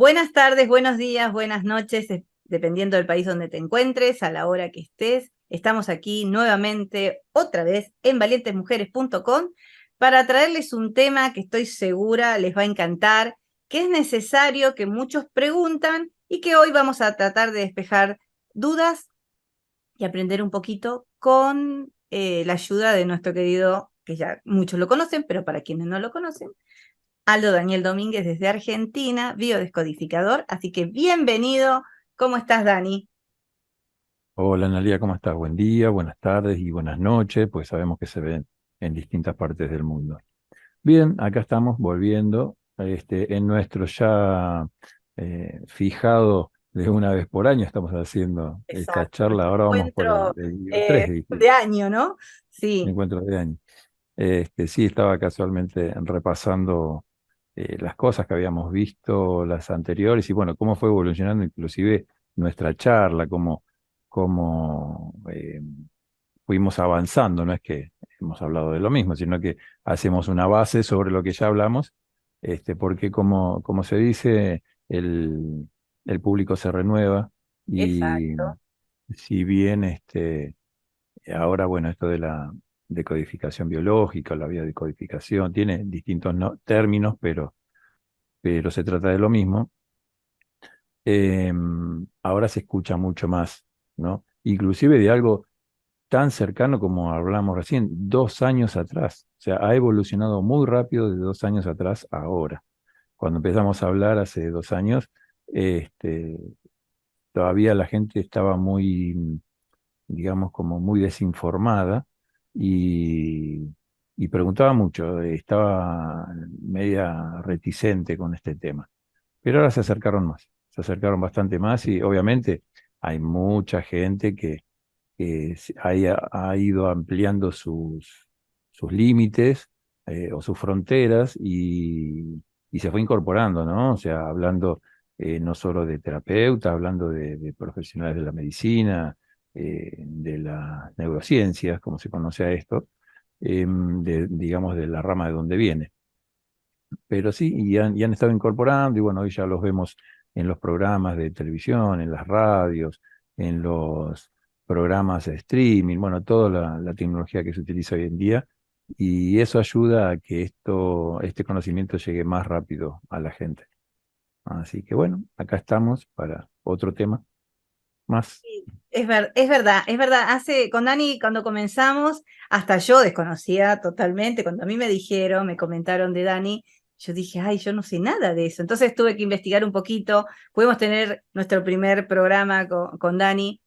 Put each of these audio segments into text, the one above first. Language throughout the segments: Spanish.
Buenas tardes, buenos días, buenas noches, dependiendo del país donde te encuentres, a la hora que estés. Estamos aquí nuevamente, otra vez, en valientesmujeres.com para traerles un tema que estoy segura les va a encantar, que es necesario, que muchos preguntan y que hoy vamos a tratar de despejar dudas y aprender un poquito con la ayuda de nuestro querido, que ya muchos lo conocen, pero para quienes no lo conocen, Aldo Daniel Domínguez desde Argentina, biodescodificador. Así que bienvenido. ¿Cómo estás, Dani? Hola Analia, ¿cómo estás? Buen día, buenas tardes y buenas noches, pues sabemos que se ven en distintas partes del mundo. Bien, acá estamos volviendo en nuestro ya fijado de una vez por año, estamos haciendo esta Exacto, charla, nuestro ahora vamos por encuentro el día 3 de año, ¿no? Sí, encuentro de año. Sí, estaba casualmente repasando las cosas que habíamos visto, las anteriores, y bueno, cómo fue evolucionando inclusive nuestra charla, cómo fuimos avanzando, no es que hemos hablado de lo mismo, sino que hacemos una base sobre lo que ya hablamos, porque como se dice, el público se renueva y exacto. si bien ahora, bueno, esto de la decodificación biológica, la biodecodificación, tiene distintos términos, pero se trata de lo mismo. eh, Ahora se escucha mucho más, ¿no? Inclusive de algo tan cercano como hablamos recién, 2 años atrás. O sea, ha evolucionado muy rápido de 2 años atrás a ahora. Cuando empezamos a hablar hace 2 años, este, todavía la gente estaba muy, digamos, como muy desinformada y, y preguntaba mucho, estaba media reticente con este tema. Pero ahora se acercaron bastante más y obviamente hay mucha gente que ha ido ampliando sus límites o sus fronteras y se fue incorporando, ¿no? O sea, hablando no solo de terapeutas, hablando de profesionales de la medicina, de las neurociencias, como se conoce a esto, digamos, de la rama de donde viene. Pero sí, y han estado incorporando, y bueno, hoy ya los vemos en los programas de televisión, en las radios, en los programas de streaming, bueno, toda la tecnología que se utiliza hoy en día, y eso ayuda a que este conocimiento llegue más rápido a la gente. Así que bueno, acá estamos para otro tema más. Sí, es verdad, es verdad. Con Dani, cuando comenzamos, hasta yo desconocía totalmente. Cuando a mí me dijeron, me comentaron de Dani, yo dije, ay, yo no sé nada de eso. Entonces tuve que investigar un poquito. Pudimos tener nuestro primer programa con Dani,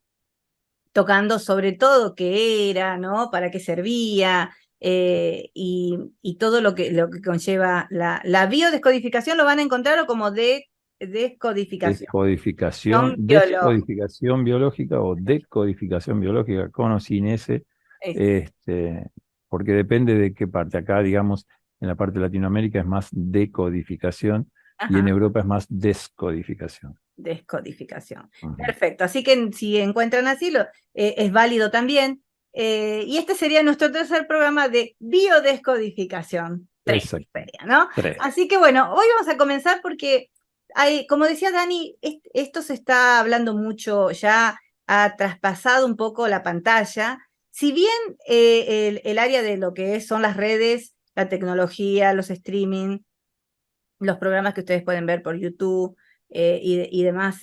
tocando sobre todo qué era, ¿no? Para qué servía, y todo lo que conlleva la biodescodificación, lo van a encontrar como de descodificación biológica. Descodificación biológica o decodificación biológica, con o sin ese, este, porque depende de qué parte. Acá, digamos, en la parte de Latinoamérica es más decodificación y en Ajá, Europa es más descodificación. descodificación. Ujú. Perfecto. Así que si encuentran así, es válido también. Y este sería nuestro tercer programa de biodescodificación. Tres Exacto. sería, ¿no? Tres. Así que bueno, hoy vamos a comenzar porque hay, como decía Dani, esto se está hablando mucho, ya ha traspasado un poco la pantalla. Si bien el área de lo que son las redes, la tecnología, los streaming, los programas que ustedes pueden ver por YouTube y demás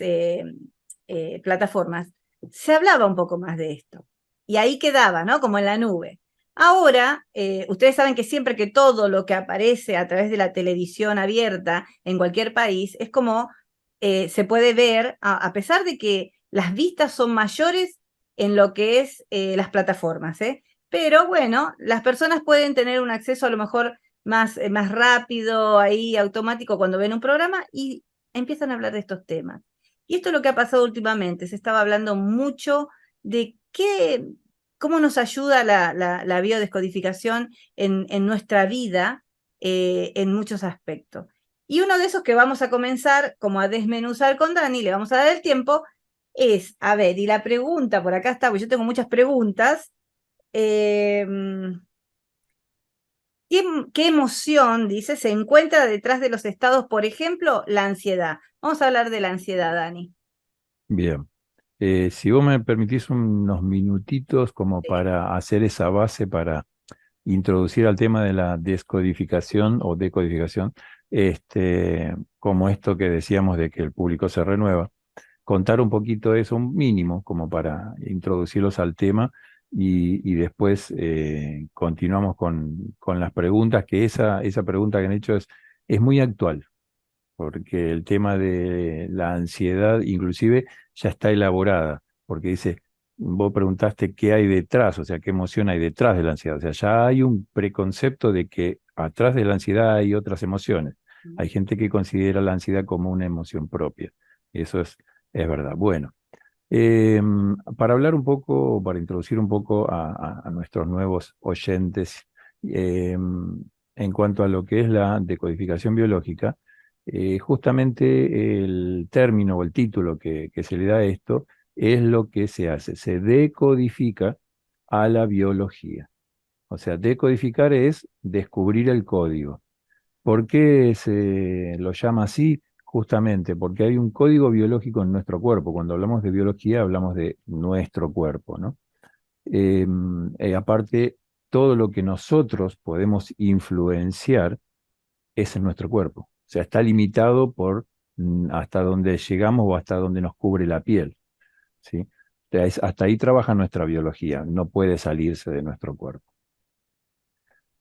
plataformas, se hablaba un poco más de esto. Y ahí quedaba, ¿no? Como en la nube. Ahora, ustedes saben que siempre que todo lo que aparece a través de la televisión abierta en cualquier país es como se puede ver, a pesar de que las vistas son mayores en lo que es las plataformas, ¿eh? Pero bueno, las personas pueden tener un acceso a lo mejor más rápido, ahí automático cuando ven un programa y empiezan a hablar de estos temas. Y esto es lo que ha pasado últimamente. Se estaba hablando mucho de cómo nos ayuda la biodescodificación en nuestra vida en muchos aspectos. Y uno de esos que vamos a comenzar como a desmenuzar con Dani, le vamos a dar el tiempo, es, a ver, y la pregunta, por acá está, porque yo tengo muchas preguntas. Eh, ¿Qué emoción, dice, se encuentra detrás de los estados, por ejemplo, la ansiedad? Vamos a hablar de la ansiedad, Dani. Bien. Si vos me permitís unos minutitos como Sí. para hacer esa base para introducir al tema de la descodificación o decodificación, como esto que decíamos de que el público se renueva, contar un poquito eso, un mínimo, como para introducirlos al tema y después continuamos con las preguntas, que esa pregunta que han hecho es muy actual, porque el tema de la ansiedad inclusive ya está elaborada, porque dice, vos preguntaste qué hay detrás, o sea, qué emoción hay detrás de la ansiedad, o sea, ya hay un preconcepto de que atrás de la ansiedad hay otras emociones. Hay gente que considera la ansiedad como una emoción propia. Eso es verdad. Bueno, para hablar un poco, para introducir un poco a nuestros nuevos oyentes, en cuanto a lo que es la decodificación biológica, justamente el término o el título que se le da a esto es lo que se hace, se decodifica a la biología. O sea, decodificar es descubrir el código. ¿Por qué se lo llama así? Justamente porque hay un código biológico en nuestro cuerpo. Cuando hablamos de biología, hablamos de nuestro cuerpo, ¿no? Aparte, todo lo que nosotros podemos influenciar es en nuestro cuerpo. O sea, está limitado por hasta donde llegamos o hasta donde nos cubre la piel, ¿sí? O sea, hasta ahí trabaja nuestra biología, no puede salirse de nuestro cuerpo.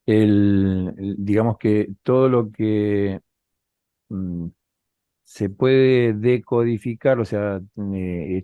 Digamos que todo lo que mm, se puede decodificar, o sea,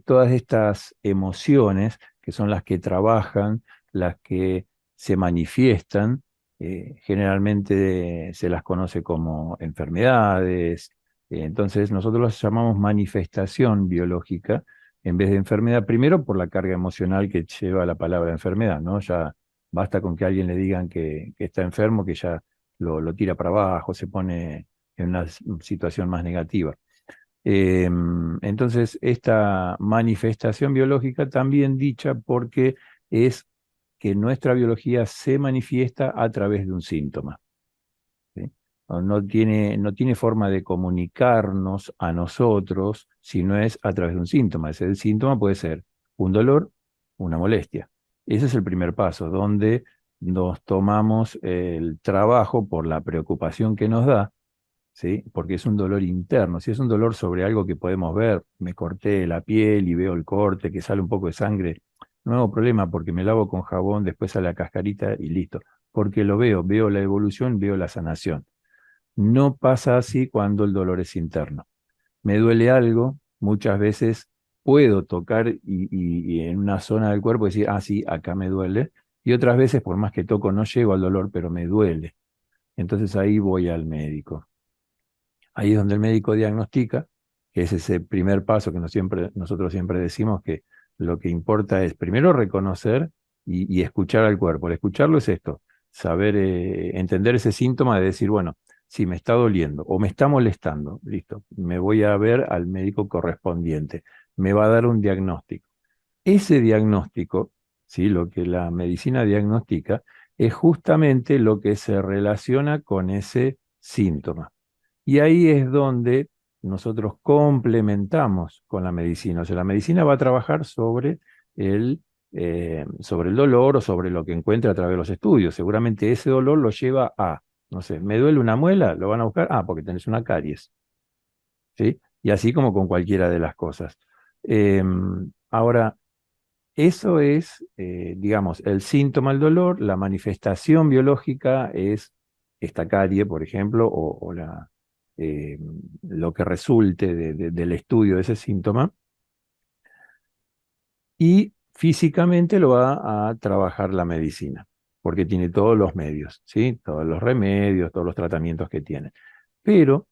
todas estas emociones que son las que trabajan, las que se manifiestan, generalmente se las conoce como enfermedades. Entonces nosotros las llamamos manifestación biológica en vez de enfermedad, primero por la carga emocional que lleva la palabra enfermedad, ¿no? Ya basta con que a alguien le digan que está enfermo, que ya lo tira para abajo, se pone en una situación más negativa. Entonces, esta manifestación biológica también dicha porque es que nuestra biología se manifiesta a través de un síntoma. ¿Sí? No tiene forma de comunicarnos a nosotros si no es a través de un síntoma. Ese síntoma puede ser un dolor, una molestia. Ese es el primer paso, donde nos tomamos el trabajo por la preocupación que nos da, ¿sí? Porque es un dolor interno. Si es un dolor sobre algo que podemos ver, me corté la piel y veo el corte, que sale un poco de sangre, no hago problema porque me lavo con jabón, después sale la cascarita y listo. Porque lo veo la evolución, veo la sanación. No pasa así cuando el dolor es interno. Me duele algo, muchas veces puedo tocar y en una zona del cuerpo decir, ah, sí, acá me duele. Y otras veces, por más que toco, no llego al dolor, pero me duele. Entonces ahí voy al médico. Ahí es donde el médico diagnostica, que es ese primer paso que nosotros siempre decimos que lo que importa es primero reconocer y escuchar al cuerpo. El escucharlo es esto, saber entender ese síntoma de decir, bueno, si me está doliendo o me está molestando, listo, me voy a ver al médico correspondiente, me va a dar un diagnóstico. Ese diagnóstico, ¿sí? Lo que la medicina diagnostica, es justamente lo que se relaciona con ese síntoma. Y ahí es donde nosotros complementamos con la medicina. O sea, la medicina va a trabajar sobre el dolor o sobre lo que encuentra a través de los estudios. Seguramente ese dolor lo lleva a, no sé, me duele una muela, lo van a buscar, porque tenés una caries, ¿sí? Y así como con cualquiera de las cosas. Ahora, eso es, digamos, el síntoma, el dolor, la manifestación biológica es esta carie, por ejemplo, eh, lo que resulte del estudio de ese síntoma, y físicamente lo va a trabajar la medicina, porque tiene todos los medios, ¿sí? Todos los remedios, todos los tratamientos que tiene. Pero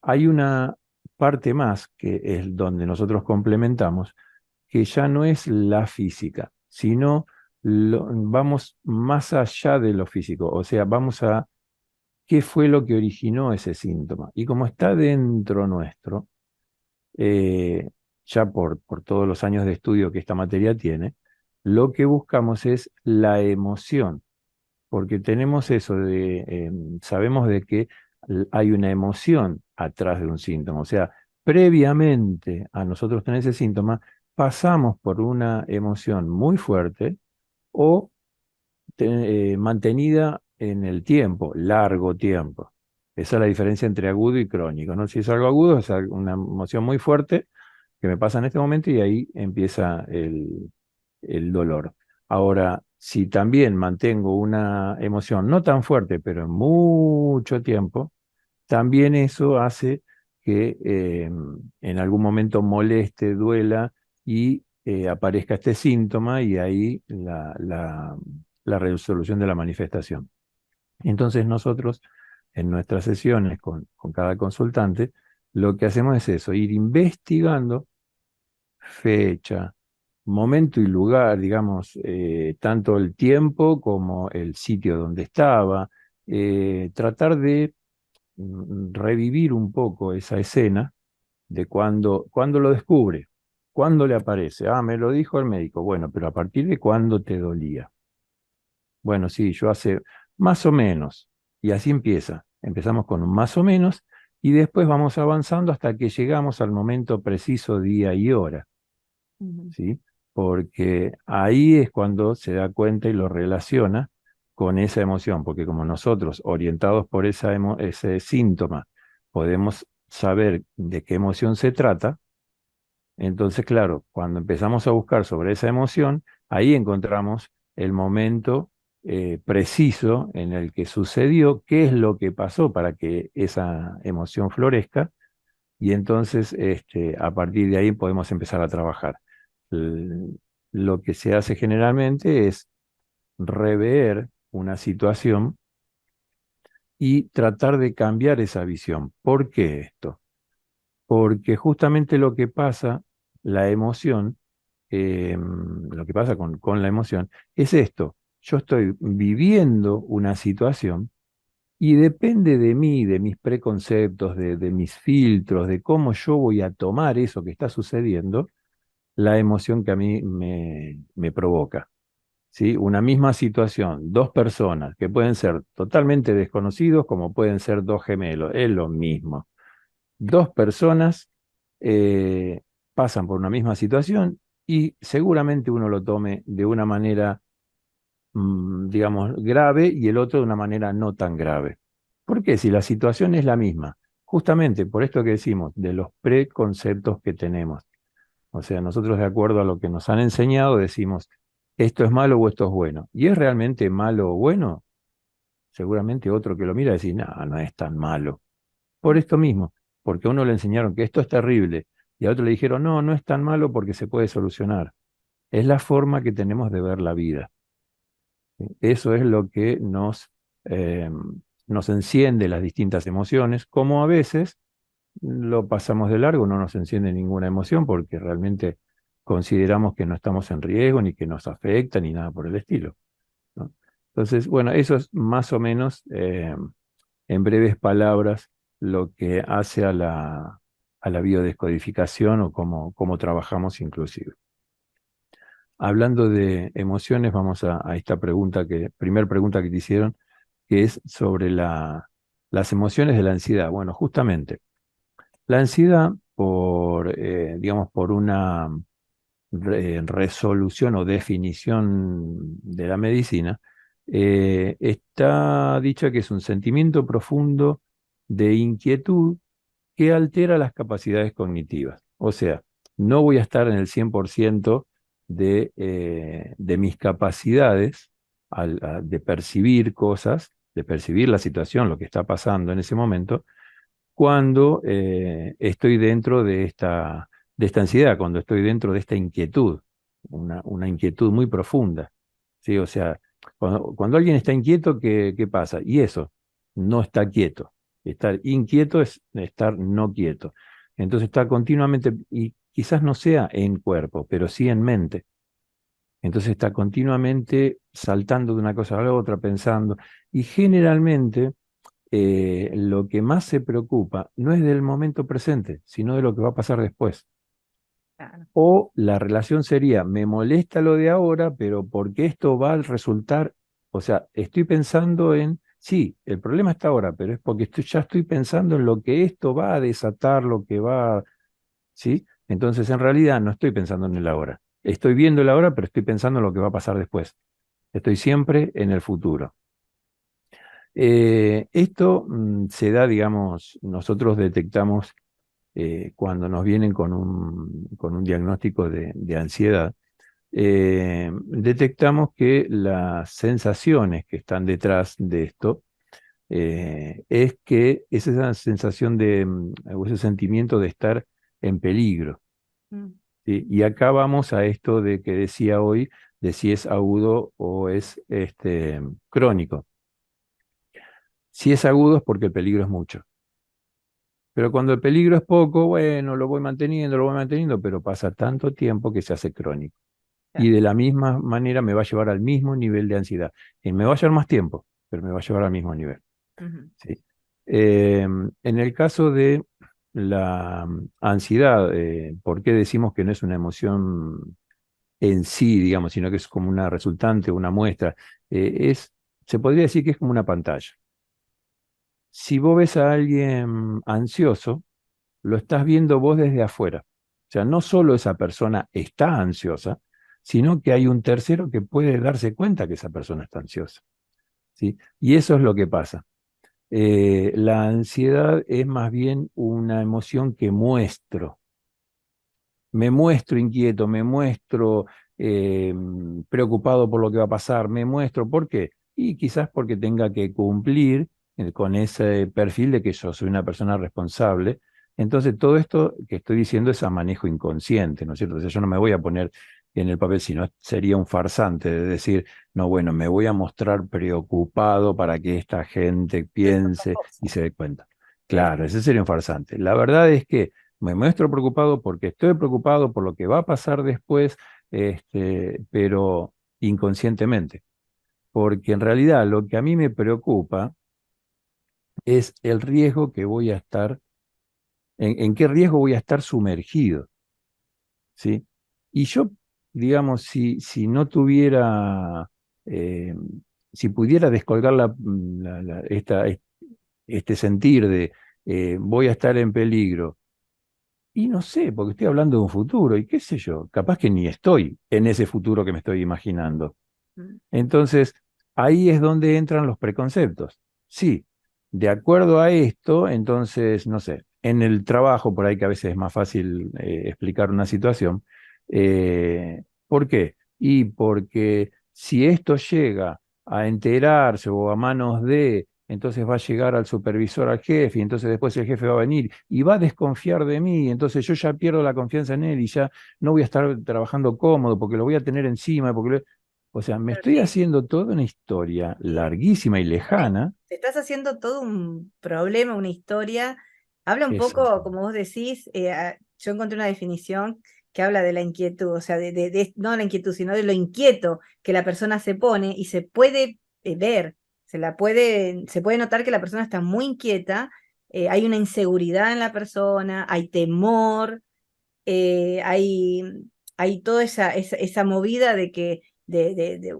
hay una parte más que es donde nosotros complementamos, que ya no es la física, sino vamos más allá de lo físico, o sea, vamos a qué fue lo que originó ese síntoma. Y como está dentro nuestro, eh, ya por todos los años de estudio que esta materia tiene, lo que buscamos es la emoción. porque tenemos eso de, sabemos de que hay una emoción atrás de un síntoma, o sea, previamente a nosotros tener ese síntoma, pasamos por una emoción muy fuerte o mantenida en el tiempo, largo tiempo. Esa es la diferencia entre agudo y crónico, ¿no? Si es algo agudo, es una emoción muy fuerte que me pasa en este momento y ahí empieza el dolor. Ahora, si también mantengo una emoción no tan fuerte, pero en mucho tiempo, también eso hace que en algún momento moleste, duela y aparezca este síntoma y ahí la resolución de la manifestación. Entonces nosotros en nuestras sesiones con cada consultante, lo que hacemos es eso, ir investigando fecha, momento y lugar, digamos, tanto el tiempo como el sitio donde estaba, tratar de revivir un poco esa escena de cuando lo descubre, cuándo le aparece. Ah, me lo dijo el médico. Bueno, pero a partir de cuándo te dolía. Bueno, sí, yo hace más o menos. Y así empieza. Empezamos con un más o menos y después vamos avanzando hasta que llegamos al momento preciso, día y hora. Ujú. ¿Sí? Porque ahí es cuando se da cuenta y lo relaciona con esa emoción, porque como nosotros, orientados por ese síntoma, podemos saber de qué emoción se trata, entonces, claro, cuando empezamos a buscar sobre esa emoción, ahí encontramos el momento preciso en el que sucedió, qué es lo que pasó para que esa emoción florezca y entonces a partir de ahí podemos empezar a trabajar. L- Lo que se hace generalmente es rever una situación y tratar de cambiar esa visión. ¿Por qué esto? Porque justamente lo que pasa, la emoción, lo que pasa con la emoción, es esto. Yo estoy viviendo una situación y depende de mí, de mis preconceptos, de mis filtros, de cómo yo voy a tomar eso que está sucediendo, la emoción que a mí me provoca. ¿Sí? Una misma situación, dos personas que pueden ser totalmente desconocidos como pueden ser dos gemelos, es lo mismo. Dos personas eh, pasan por una misma situación y seguramente uno lo tome de una manera digamos, grave y el otro de una manera no tan grave. ¿Por qué? Si la situación es la misma, justamente por esto que decimos, de los preconceptos que tenemos. O sea, nosotros de acuerdo a lo que nos han enseñado decimos, esto es malo o esto es bueno. ¿Y es realmente malo o bueno? Seguramente otro que lo mira decir, no, no es tan malo. Por esto mismo, porque a uno le enseñaron que esto es terrible y a otro le dijeron, no, no es tan malo porque se puede solucionar. Es la forma que tenemos de ver la vida. Eso es lo que eh, nos enciende las distintas emociones, como a veces lo pasamos de largo, no nos enciende ninguna emoción porque realmente consideramos que no estamos en riesgo, ni que nos afecta, ni nada por el estilo, ¿no? Entonces, bueno, eso es más o menos, en breves palabras, lo que hace a la biodescodificación o cómo trabajamos inclusive. Hablando de emociones, vamos a esta primer pregunta que te hicieron, que es sobre las emociones de la ansiedad. Bueno, justamente, la ansiedad, digamos, por una resolución o definición de la medicina, está dicho que es un sentimiento profundo de inquietud que altera las capacidades cognitivas. O sea, no voy a estar en el 100% de mis capacidades de percibir cosas, de percibir la situación, lo que está pasando en ese momento, cuando estoy dentro de esta ansiedad, cuando estoy dentro de esta inquietud, una inquietud muy profunda. ¿Sí? O sea, cuando alguien está inquieto, ¿qué pasa? Y eso, no está quieto. Estar inquieto es estar no quieto. Entonces está continuamente, y quizás no sea en cuerpo, pero sí en mente. Entonces está continuamente saltando de una cosa a la otra, pensando. Y generalmente lo que más se preocupa no es del momento presente, sino de lo que va a pasar después. Claro. O la relación sería, me molesta lo de ahora, pero porque esto va a resultar O sea, estoy pensando en, sí, el problema está ahora, pero es porque ya estoy pensando en lo que esto va a desatar, lo que va, ¿sí? Entonces, en realidad, no estoy pensando en el ahora. Estoy viendo el ahora, pero estoy pensando en lo que va a pasar después. Estoy siempre en el futuro. Esto se da, digamos, nosotros detectamos cuando nos vienen con un diagnóstico de ansiedad, detectamos que las sensaciones que están detrás de esto es que es esa sensación o ese sentimiento de estar en peligro. Mm, ¿Sí? Y acá vamos a esto de que decía hoy, de si es agudo o es crónico. Si es agudo es porque el peligro es mucho. Pero cuando el peligro es poco, bueno, lo voy manteniendo, pero pasa tanto tiempo que se hace crónico. Y claro. de la misma manera me va a llevar al mismo nivel de ansiedad. Y me va a llevar más tiempo, pero me va a llevar al mismo nivel. Ujú, ¿Sí? En el caso de la ansiedad, ¿por qué decimos que no es una emoción en sí, digamos, sino que es como una resultante, una muestra? Se podría decir que es como una pantalla. Si vos ves a alguien ansioso, lo estás viendo vos desde afuera. O sea, no solo esa persona está ansiosa, sino que hay un tercero que puede darse cuenta que esa persona está ansiosa. ¿Sí? Y eso es lo que pasa. La ansiedad es más bien una emoción que muestro. Me muestro inquieto, me muestro eh, preocupado por lo que va a pasar, me muestro, ¿por qué? Y quizás porque tenga que cumplir con ese perfil de que yo soy una persona responsable. Entonces, todo esto que estoy diciendo es a manejo inconsciente, ¿no es cierto? O sea, yo no me voy a poner en el papel, sino sería un farsante de decir, no, bueno, me voy a mostrar preocupado para que esta gente es otra piense y cosa. se dé cuenta. Es- Claro, ese sería un farsante. La verdad es que me muestro preocupado porque estoy preocupado por lo que va a pasar después, pero inconscientemente. Porque en realidad lo que a mí me preocupa es el riesgo que voy a estar, en qué riesgo voy a estar sumergido, ¿sí? Y yo, digamos, si no tuviera, eh, si pudiera descolgar este sentir de voy a estar en peligro. Y no sé, porque estoy hablando de un futuro y qué sé yo, capaz que ni estoy en ese futuro que me estoy imaginando. mm, Entonces, ahí es donde entran los preconceptos. Sí, de acuerdo a esto, entonces, no sé, en el trabajo, por ahí que a veces es más fácil explicar una situación. ¿Por qué? Y porque si esto llega a enterarse o a manos de, entonces va a llegar al supervisor, al jefe, y entonces después el jefe va a venir y va a desconfiar de mí, entonces yo ya pierdo la confianza en él y ya no voy a estar trabajando cómodo porque lo voy a tener encima, o sea, me pero estoy sí, haciendo toda una historia sí. larguísima y lejana. Te estás haciendo todo un problema, una historia. Habla un poco, Exacto. como vos decís, yo encontré una definición que habla de la inquietud, o sea, no la inquietud, sino de lo inquieto que la persona se pone y se puede ver, se puede notar que la persona está muy inquieta, hay una inseguridad en la persona, hay temor, hay, hay toda esa movida de que,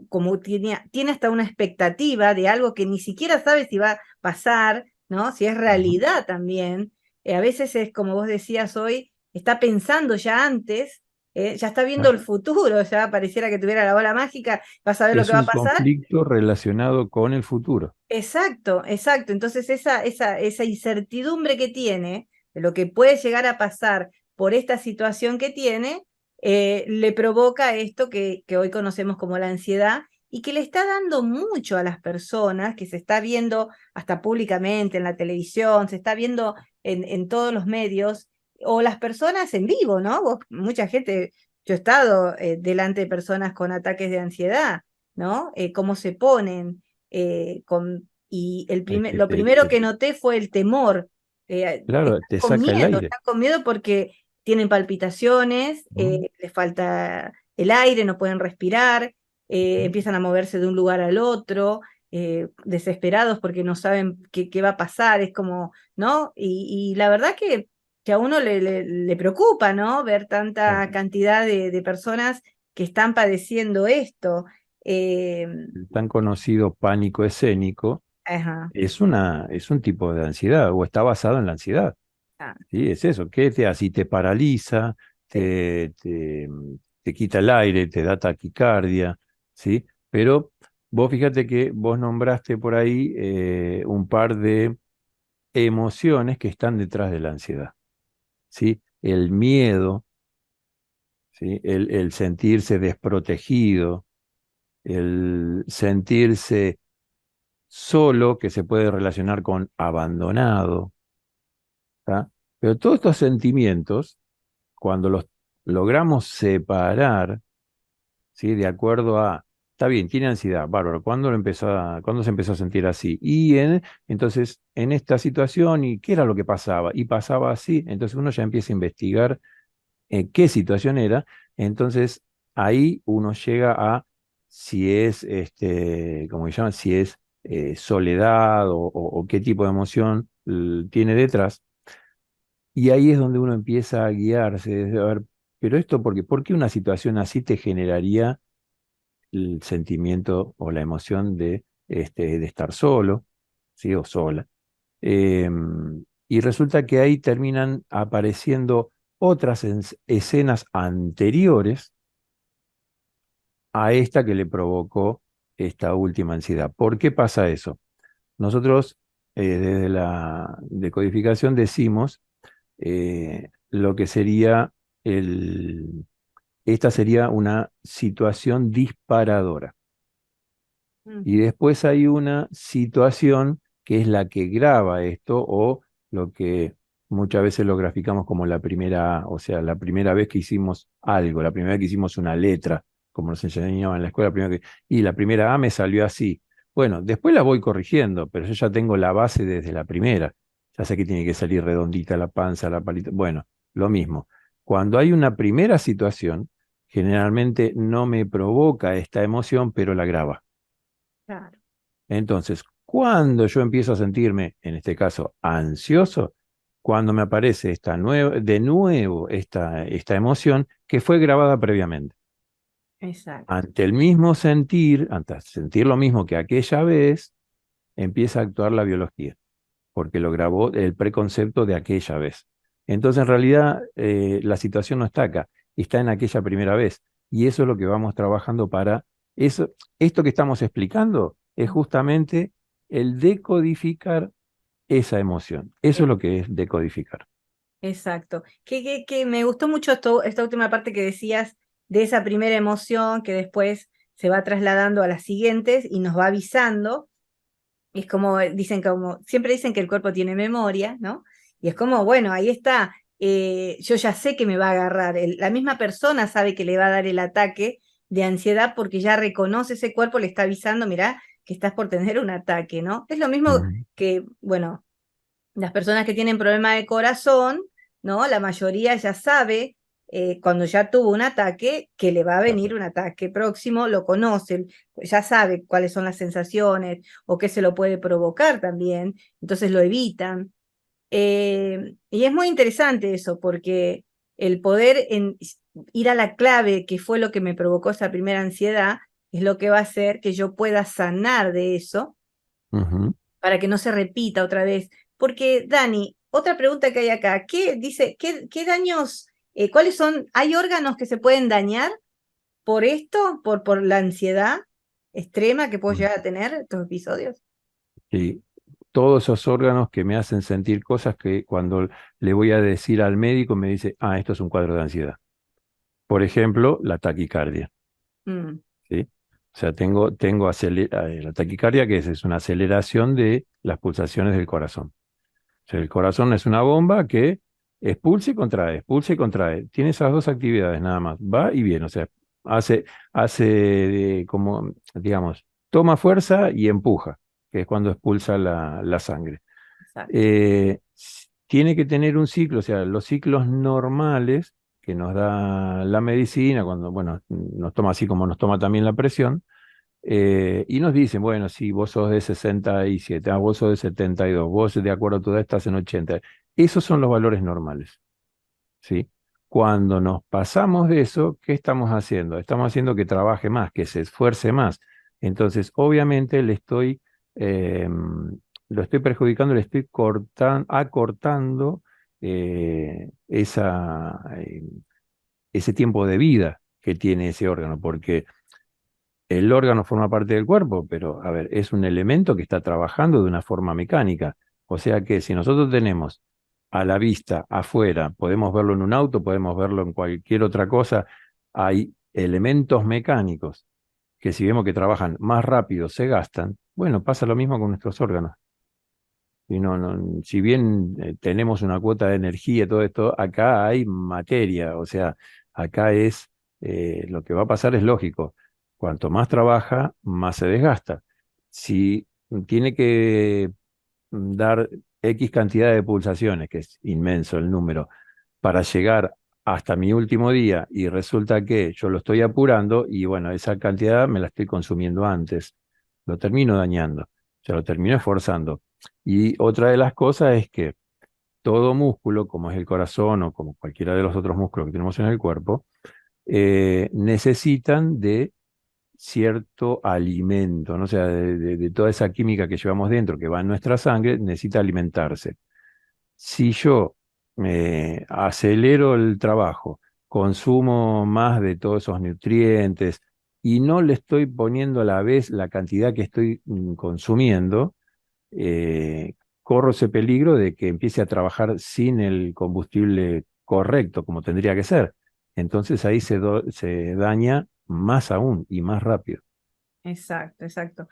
como tiene hasta una expectativa de algo que ni siquiera sabe si va a pasar, ¿no? Si es Ujú. realidad también. A veces es como vos decías hoy, está pensando ya antes, ya está viendo Claro. el futuro, ya pareciera que tuviera la bola mágica, va a saber lo que Es va a un pasar. conflicto relacionado con el futuro. Exacto, exacto. Entonces esa incertidumbre que tiene de lo que puede llegar a pasar por esta situación que tiene, le provoca esto que hoy conocemos como la ansiedad y que le está dando mucho a las personas, que se está viendo hasta públicamente en la televisión, se está viendo en todos los medios, o las personas en vivo, ¿no? Mucha gente, yo he estado delante de personas con ataques de ansiedad, ¿no? Cómo se ponen y Es que lo primero que noté fue el temor. claro, te saca el aire. Están con miedo porque tienen palpitaciones, ¿No? les falta el aire, no pueden respirar, Ujú. empiezan a moverse de un lugar al otro, desesperados porque no saben qué va a pasar, es como, ¿no? Y la verdad que a uno le preocupa, ¿no? Ver Claro. tanta cantidad de personas que están padeciendo esto. El tan conocido pánico escénico Ajá, es un tipo de ansiedad o está basado en la ansiedad. ah, ¿Sí? Es eso. ¿Qué te hace? Y te paraliza, sí. te, te, te quita el aire, te da taquicardia, ¿sí? Pero vos fíjate que vos nombraste por ahí un par de emociones que están detrás de la ansiedad, ¿sí? El miedo, ¿sí? El sentirse desprotegido, el sentirse solo, que se puede relacionar con abandonado, ¿tá? Pero todos estos sentimientos, cuando los logramos separar, ¿sí? De acuerdo a, está bien, tiene ansiedad, bárbaro, ¿cuándo se empezó a sentir así? Entonces, en esta situación, ¿y qué era lo que pasaba? Y pasaba así, entonces uno ya empieza a investigar qué situación era, entonces ahí uno llega a si es, como se llama, si es soledad o qué tipo de emoción tiene detrás, y ahí es donde uno empieza a guiarse, a ver, pero esto, ¿por qué una situación así te generaría el sentimiento o la emoción de estar solo, ¿sí? O sola? Y resulta que ahí terminan apareciendo otras escenas anteriores a esta que le provocó esta última ansiedad. ¿Por qué pasa eso? Nosotros, desde la decodificación, decimos lo que sería esta sería una situación disparadora. Y Ujú, después hay una situación que es la que graba esto o lo que muchas veces lo graficamos como la primera, o sea, la primera vez que hicimos algo, la primera vez que hicimos una letra, como nos enseñaban en la escuela, y la primera A me salió así. Bueno, después la voy corrigiendo, pero yo ya tengo la base desde la primera. Ya sé que tiene que salir redondita la panza, la palita. Bueno, lo mismo. Cuando hay una primera situación, generalmente no me provoca esta emoción, pero la graba. claro, Entonces, cuando yo empiezo a sentirme, en este caso, ansioso, cuando me aparece de nuevo esta emoción que fue grabada previamente. exacto, Ante el mismo sentir, ante sentir lo mismo que aquella vez, empieza a actuar la biología, porque lo grabó el preconcepto de aquella vez. Entonces, en realidad, la situación no está acá, está en aquella primera vez. Y eso es lo que vamos trabajando para eso. Esto que estamos explicando es justamente el decodificar esa emoción. Eso e- es lo que es decodificar. exacto. Que me gustó mucho esta última parte que decías de esa primera emoción que después se va trasladando a las siguientes y nos va avisando. Y es como dicen, como siempre dicen que el cuerpo tiene memoria, ¿no? Y es como, bueno, ahí está, yo ya sé que me va a agarrar, la misma persona sabe que le va a dar el ataque de ansiedad porque ya reconoce ese cuerpo, le está avisando, mirá, que estás por tener un ataque, ¿no? Es lo mismo Ujú, que, bueno, las personas que tienen problema de corazón, ¿no? La mayoría ya sabe, cuando ya tuvo un ataque, que le va a venir claro. un ataque próximo, lo conoce, ya sabe cuáles son las sensaciones o qué se lo puede provocar también, entonces lo evitan. Y es muy interesante eso, porque el poder ir a la clave, que fue lo que me provocó esa primera ansiedad, es lo que va a hacer que yo pueda sanar de eso Ujú. para que no se repita otra vez. Porque, Dani, otra pregunta que hay acá, ¿qué dice, qué daños, cuáles son, hay órganos que se pueden dañar por esto, por la ansiedad extrema que puedo llegar a tener estos episodios? Y todos esos órganos que me hacen sentir cosas que cuando le voy a decir al médico me dice, ah, esto es un cuadro de ansiedad. Por ejemplo, la taquicardia. Mm, ¿Sí? O sea, la taquicardia, que es una aceleración de las pulsaciones del corazón. O sea, el corazón es una bomba que expulsa y contrae, expulsa y contrae. Tiene esas dos actividades nada más, va y viene. O sea, hace, como, digamos, toma fuerza y empuja, que es cuando expulsa la sangre. exacto, Tiene que tener un ciclo, o sea, los ciclos normales que nos da la medicina, cuando, bueno, nos toma así como nos toma también la presión, y nos dicen, bueno, si vos sos de 67, vos sos de 72, vos de acuerdo a tu edad estás en 80. Esos son los valores normales, ¿sí? Cuando nos pasamos de eso, ¿qué estamos haciendo? Estamos haciendo que trabaje más, que se esfuerce más. Entonces, obviamente eh, lo estoy perjudicando, le estoy acortando ese tiempo de vida que tiene ese órgano, porque el órgano forma parte del cuerpo, pero a ver, es un elemento que está trabajando de una forma mecánica. O sea que si nosotros tenemos a la vista, afuera, podemos verlo en un auto, podemos verlo en cualquier otra cosa, hay elementos mecánicos que si vemos que trabajan más rápido, se gastan. Bueno, pasa lo mismo con nuestros órganos. Y si bien tenemos una cuota de energía y todo esto, acá hay materia, o sea, acá lo que va a pasar es lógico. Cuanto más trabaja, más se desgasta. Si tiene que dar X cantidad de pulsaciones, que es inmenso el número, para llegar hasta mi último día y resulta que yo lo estoy apurando y bueno, esa cantidad me la estoy consumiendo antes, lo termino dañando, o sea, lo termino esforzando. Y otra de las cosas es que todo músculo, como es el corazón o como cualquiera de los otros músculos que tenemos en el cuerpo, necesitan de cierto alimento, ¿no? O sea, de toda esa química que llevamos dentro, que va en nuestra sangre, necesita alimentarse. Si yo acelero el trabajo, consumo más de todos esos nutrientes y no le estoy poniendo a la vez la cantidad que estoy consumiendo, eh, corro ese peligro de que empiece a trabajar sin el combustible correcto, como tendría que ser. Entonces ahí se daña más aún y más rápido. Exacto, exacto.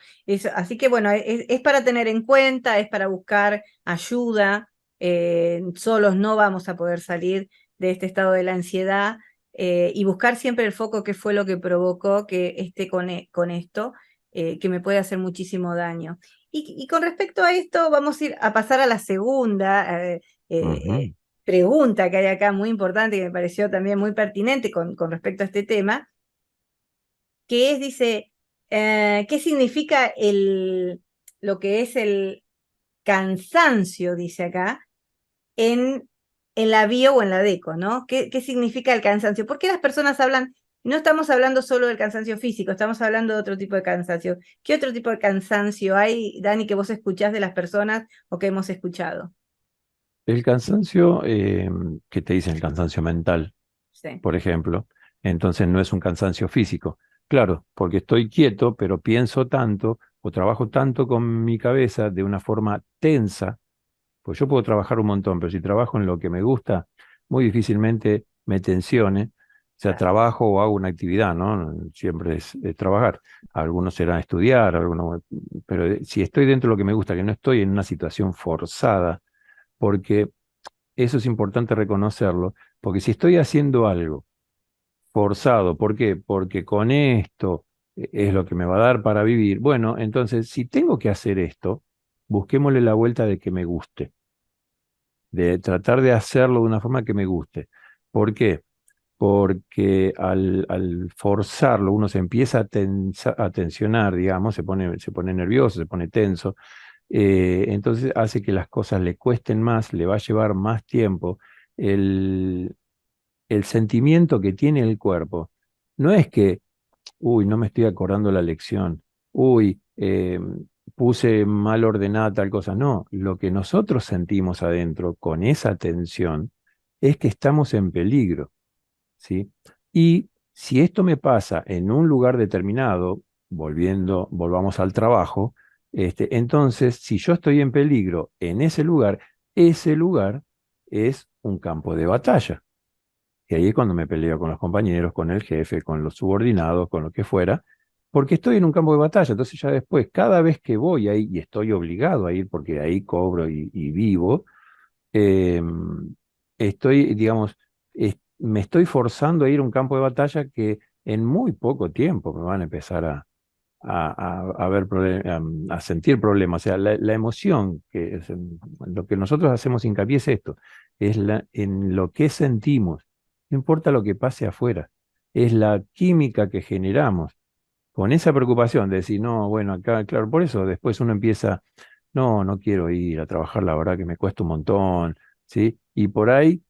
Así que bueno, es para tener en cuenta, es para buscar ayuda. Solos no vamos a poder salir de este estado de la ansiedad, y buscar siempre el foco que fue lo que provocó que esté con esto, que me puede hacer muchísimo daño. Y con respecto a esto, vamos a ir a pasar a la segunda Ujú. pregunta que hay acá, muy importante, que me pareció también muy pertinente con respecto a este tema, que es, dice, ¿qué significa lo que es el cansancio, dice acá, en la bio o en la deco, ¿no? ¿Qué significa el cansancio? ¿Por qué las personas hablan, no estamos hablando solo del cansancio físico, estamos hablando de otro tipo de cansancio? ¿Qué otro tipo de cansancio hay, Dani, que vos escuchás de las personas o que hemos escuchado? El cansancio, que te dicen el cansancio mental, Sí, por ejemplo, entonces no es un cansancio físico. Claro, porque estoy quieto, pero pienso tanto o trabajo tanto con mi cabeza de una forma tensa, pues yo puedo trabajar un montón, pero si trabajo en lo que me gusta, muy difícilmente me tensione. O sea, claro. trabajo o hago una actividad, ¿no? Siempre es trabajar. Algunos serán estudiar, algunos, pero si estoy dentro de lo que me gusta, que no estoy en una situación forzada, porque eso es importante reconocerlo, porque si estoy haciendo algo forzado, ¿por qué? Porque con esto es lo que me va a dar para vivir. Bueno, entonces, si tengo que hacer esto, busquémosle la vuelta de que me guste, de tratar de hacerlo de una forma que me guste. ¿Por qué? Porque al forzarlo uno se empieza a tensionar, digamos, se pone nervioso, se pone tenso, entonces hace que las cosas le cuesten más, le va a llevar más tiempo. El, el sentimiento que tiene el cuerpo no es que, uy, no me estoy acordando la lección, uy, puse mal ordenada tal cosa. No, lo que nosotros sentimos adentro con esa tensión es que estamos en peligro, ¿sí? Y si esto me pasa en un lugar determinado, volvamos al trabajo, entonces, si yo estoy en peligro en ese lugar es un campo de batalla. Y ahí es cuando me peleo con los compañeros, con el jefe, con los subordinados, con lo que fuera, porque estoy en un campo de batalla. Entonces ya después, cada vez que voy ahí, y estoy obligado a ir porque ahí cobro y vivo, eh, digamos, me estoy forzando a ir a un campo de batalla que en muy poco tiempo me van a empezar a ver a sentir problemas. O sea, la emoción, lo que nosotros hacemos hincapié es esto, en lo que sentimos, no importa lo que pase afuera, es la química que generamos con esa preocupación de decir, no, bueno, acá, claro, por eso después uno empieza, no quiero ir a trabajar, la verdad que me cuesta un montón, ¿sí? Y por ahí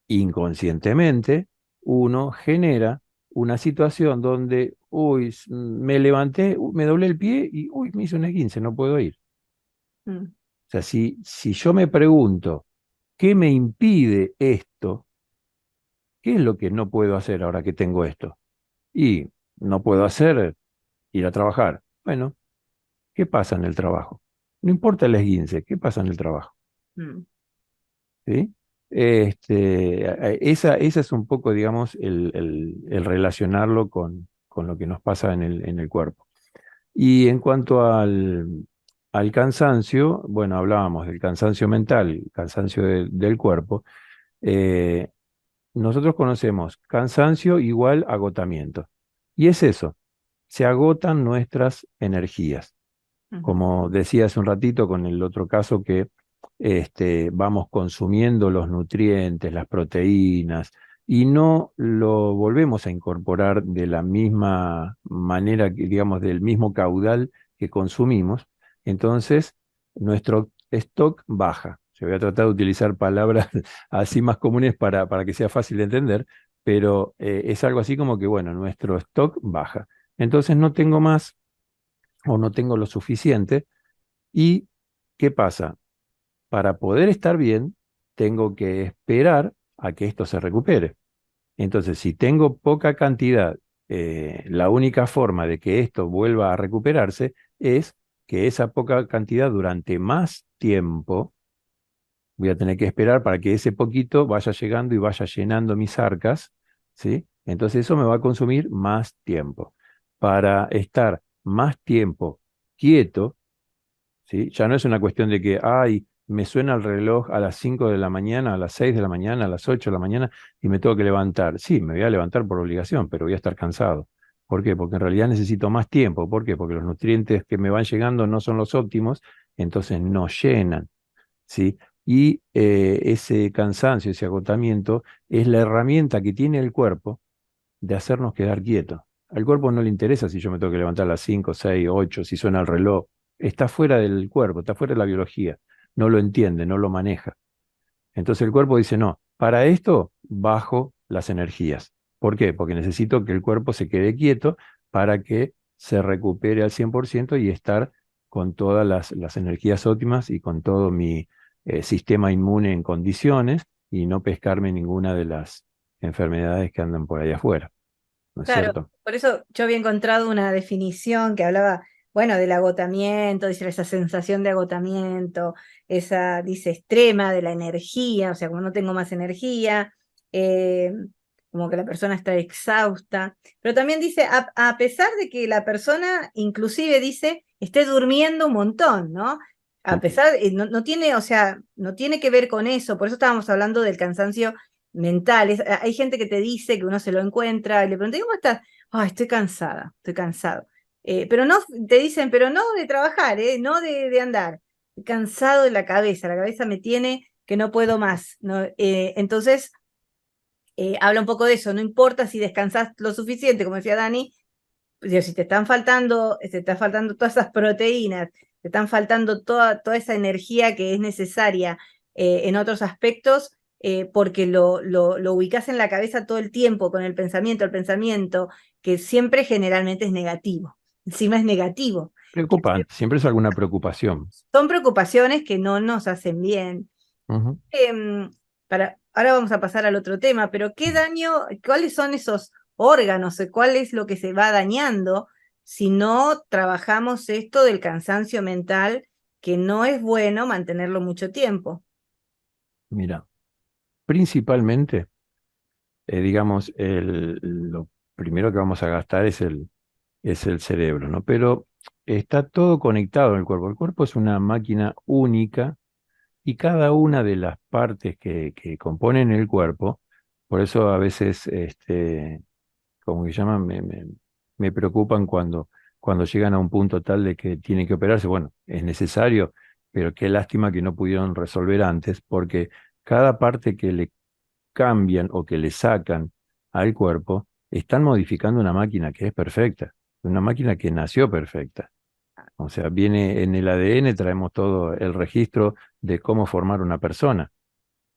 inconscientemente uno genera una situación donde, uy, me levanté, me doblé el pie y, uy, me hice un esguince, no puedo ir. mm, O sea, si yo me pregunto, ¿qué me impide esto? ¿Qué es lo que no puedo hacer ahora que tengo esto? Y no puedo hacer ir a trabajar. Bueno, ¿qué pasa en el trabajo? No importa el esguince, ¿qué pasa en el trabajo? mm. ¿Sí? Esa es un poco, digamos, el relacionarlo con lo que nos pasa en el cuerpo. Y en cuanto al cansancio, bueno, hablábamos del cansancio mental, cansancio del cuerpo. eh, Nosotros conocemos cansancio igual agotamiento. Y es eso, se agotan nuestras energías. Ujú. Como decía hace un ratito con el otro caso que vamos consumiendo los nutrientes, las proteínas, y no lo volvemos a incorporar de la misma manera, digamos, del mismo caudal que consumimos, entonces nuestro stock baja. Yo voy a tratar de utilizar palabras así más comunes para que sea fácil de entender, pero es algo así como que, bueno, nuestro stock baja. Entonces no tengo más o no tengo lo suficiente. ¿Y qué pasa? Para poder estar bien, tengo que esperar a que esto se recupere. Entonces, si tengo poca cantidad, la única forma de que esto vuelva a recuperarse es que esa poca cantidad durante más tiempo, voy a tener que esperar para que ese poquito vaya llegando y vaya llenando mis arcas, ¿sí? Entonces eso me va a consumir más tiempo. Para estar más tiempo quieto, ¿sí? Ya no es una cuestión de que, ay, me suena el reloj a las 5 de la mañana, a las 6 de la mañana, a las 8 de la mañana y me tengo que levantar. Sí, me voy a levantar por obligación, pero voy a estar cansado. ¿Por qué? Porque en realidad necesito más tiempo. ¿Por qué? Porque los nutrientes que me van llegando no son los óptimos, entonces no llenan, ¿sí? Y ese cansancio, ese agotamiento, es la herramienta que tiene el cuerpo de hacernos quedar quietos. Al cuerpo no le interesa si yo me tengo que levantar a las 5, 6, 8, si suena el reloj. Está fuera del cuerpo, está fuera de la biología. No lo entiende, no lo maneja. Entonces el cuerpo dice, no, para esto bajo las energías. ¿Por qué? Porque necesito que el cuerpo se quede quieto para que se recupere al 100% y estar con todas las energías óptimas y con todo mi sistema inmune en condiciones y no pescarme ninguna de las enfermedades que andan por ahí afuera. ¿No es Claro, cierto? por eso yo había encontrado una definición que hablaba, bueno, del agotamiento, dice esa sensación de agotamiento, esa, dice, extrema de la energía, o sea, como no tengo más energía, eh, como que la persona está exhausta, pero también dice, a pesar de que la persona, inclusive dice, esté durmiendo un montón, ¿no? A Sí. pesar, no, no tiene, o sea, no tiene que ver con eso, por eso estábamos hablando del cansancio mental. Hay gente que te dice que uno se lo encuentra y le pregunta, ¿cómo estás? Ay, estoy cansada, estoy cansado. Pero no, te dicen, pero no de trabajar, no de andar. Estoy cansado de la cabeza me tiene que no puedo más, ¿no? Entonces, habla un poco de eso, no importa si descansas lo suficiente, como decía Dani, digo, si te están faltando todas esas proteínas, te están faltando toda esa energía que es necesaria en otros aspectos, porque lo ubicas en la cabeza todo el tiempo con el pensamiento, que siempre generalmente es negativo. Encima es negativo. Que Preocupante, siempre es alguna preocupación. son preocupaciones que no nos hacen bien. Ujú. Em, ahora vamos a pasar al otro tema, pero ¿qué daño, cuáles son esos órganos, cuál es lo que se va dañando si no trabajamos esto del cansancio mental, que no es bueno mantenerlo mucho tiempo? Mira, principalmente, digamos, lo primero que vamos a gastar es el cerebro, ¿no? Pero está todo conectado en el cuerpo. El cuerpo es una máquina única y cada una de las partes que componen el cuerpo, por eso a veces, como que llaman, me preocupan cuando llegan a un punto tal de que tienen que operarse. Bueno, es necesario, pero qué lástima que no pudieron resolver antes, porque cada parte que le cambian o que le sacan al cuerpo, están modificando una máquina que es perfecta, una máquina que nació perfecta. O sea, viene en el ADN, traemos todo el registro de cómo formar una persona.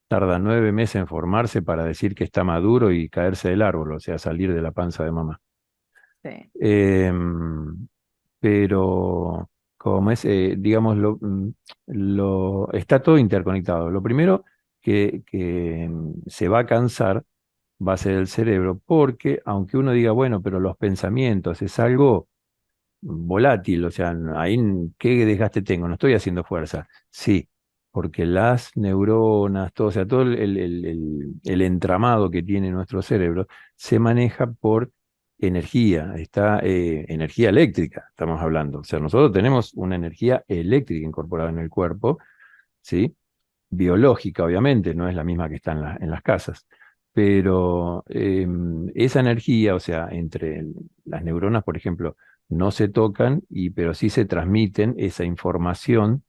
tarda 9 meses en formarse para decir que está maduro y caerse del árbol, o sea, salir de la panza de mamá. Sí. Em, pero como es, digamos, está todo interconectado. Lo primero que se va a cansar va a ser el cerebro, porque aunque uno diga, bueno, pero los pensamientos es algo volátil, o sea, ahí qué desgaste tengo, no estoy haciendo fuerza. Sí, porque las neuronas, todo, o sea, todo el entramado que tiene nuestro cerebro se maneja por energía, energía eléctrica, estamos hablando. O sea, nosotros tenemos una energía eléctrica incorporada en el cuerpo, ¿sí? Biológica, obviamente, no es la misma que está en las casas. Pero esa energía, o sea, entre las neuronas, por ejemplo, no se tocan, pero sí se transmiten esa información,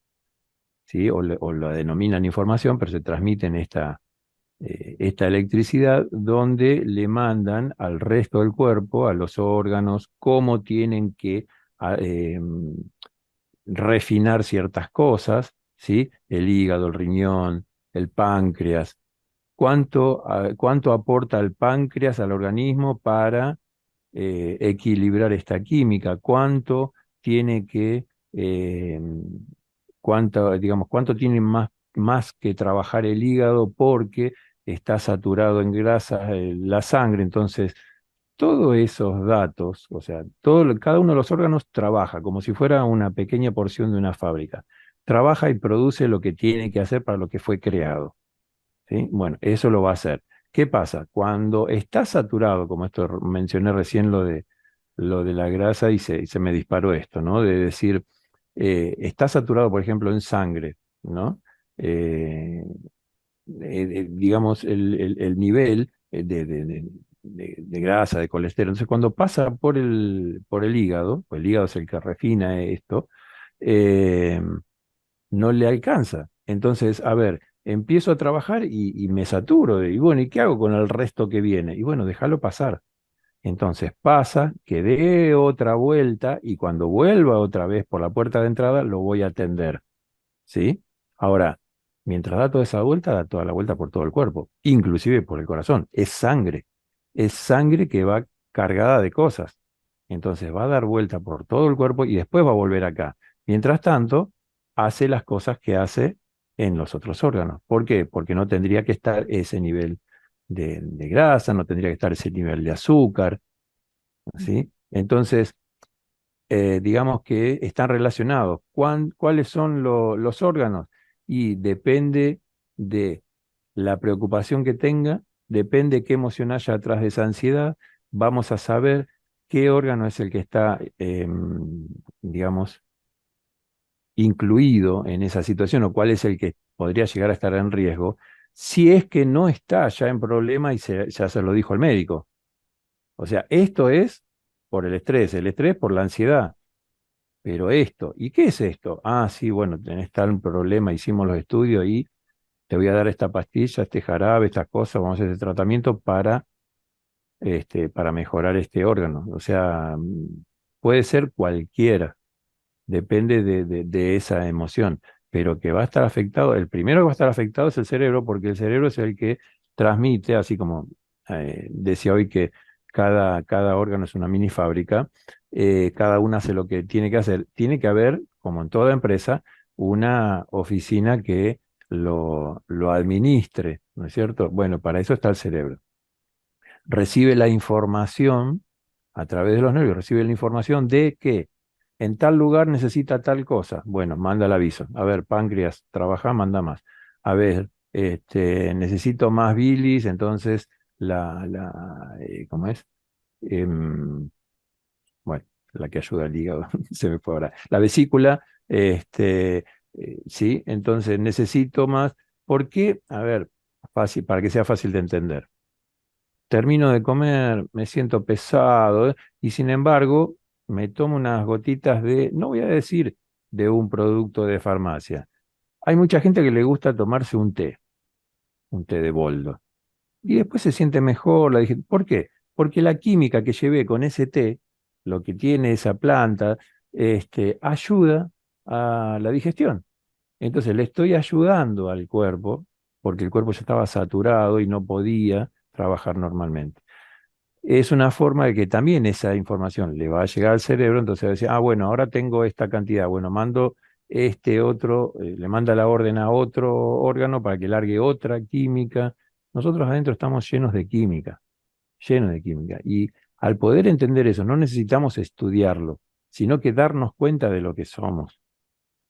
¿sí? O la denominan información, pero se transmiten esta electricidad donde le mandan al resto del cuerpo, a los órganos, cómo tienen que a- em, refinar ciertas cosas, ¿sí? El hígado, el riñón, el páncreas. ¿Cuánto aporta el páncreas al organismo para equilibrar esta química? ¿Cuánto tiene eh, cuánto tiene más que trabajar el hígado porque está saturado en grasa la sangre? Entonces, todos esos datos, o sea, cada uno de los órganos trabaja como si fuera una pequeña porción de una fábrica. Trabaja y produce lo que tiene que hacer para lo que fue creado. ¿Sí? Bueno, eso lo va a hacer. ¿Qué pasa? Cuando está saturado, como esto mencioné recién lo de la grasa y se me disparó esto, ¿no? De decir, está saturado, por ejemplo, en sangre, ¿no? Eh, digamos, el nivel de grasa, de colesterol. Entonces, cuando pasa por el hígado, pues el hígado es el que refina esto, eh, no le alcanza. Entonces, a ver, empiezo a trabajar y me saturo. Y bueno, ¿y qué hago con el resto que viene? Y bueno, déjalo pasar. Entonces pasa, que dé otra vuelta y cuando vuelva otra vez por la puerta de entrada lo voy a atender. ¿Sí? Ahora, mientras da toda esa vuelta, da toda la vuelta por todo el cuerpo, inclusive por el corazón. Es sangre que va cargada de cosas. Entonces va a dar vuelta por todo el cuerpo y después va a volver acá. Mientras tanto, hace las cosas que hace en los otros órganos. ¿Por qué? Porque no tendría que estar ese nivel de grasa, no tendría que estar ese nivel de azúcar, ¿sí? Entonces, digamos que están relacionados. ¿Cuáles son los órganos? Y depende de la preocupación que tenga, depende qué emoción haya atrás de esa ansiedad, vamos a saber qué órgano es el que está, digamos, incluido en esa situación o cuál es el que podría llegar a estar en riesgo, si es que no está ya en problema y ya se lo dijo el médico. O sea, esto es por el estrés por la ansiedad. Pero esto, ¿y qué es esto? Ah, sí, bueno, tenés tal problema, hicimos los estudios y te voy a dar esta pastilla, este jarabe, estas cosas, vamos a hacer este tratamiento para mejorar este órgano. O sea, puede ser cualquiera, depende de esa emoción, pero que va a estar afectado, el primero que va a estar afectado es el cerebro, porque el cerebro es el que transmite, así como decía hoy que cada órgano es una mini fábrica, cada una hace lo que tiene que hacer. Tiene que haber, como en toda empresa, una oficina que lo administre, ¿no es cierto? Bueno, para eso está el cerebro. Recibe la información a través de los nervios, recibe la información de que en tal lugar necesita tal cosa. Bueno, manda el aviso. A ver, páncreas, trabaja, manda más. A ver, necesito más bilis, entonces ¿cómo es? Em, bueno, la que ayuda al hígado, se me fue ahora. La vesícula, sí, entonces necesito más. ¿Por qué? A ver, fácil, para que sea fácil de entender. Termino de comer, me siento pesado, y sin embargo me tomo unas gotitas no voy a decir de un producto de farmacia. Hay mucha gente que le gusta tomarse un té de boldo, y después se siente mejor. ¿Por qué? Porque la química que llevé con ese té, lo que tiene esa planta, ayuda a la digestión. Entonces le estoy ayudando al cuerpo, porque el cuerpo ya estaba saturado y no podía trabajar normalmente. Es una forma de que también esa información le va a llegar al cerebro, entonces va a decir, ah, bueno, ahora tengo esta cantidad, bueno, mando este otro, le manda la orden a otro órgano para que largue otra química. Nosotros adentro estamos llenos de química. Y al poder entender eso, no necesitamos estudiarlo, sino que darnos cuenta de lo que somos,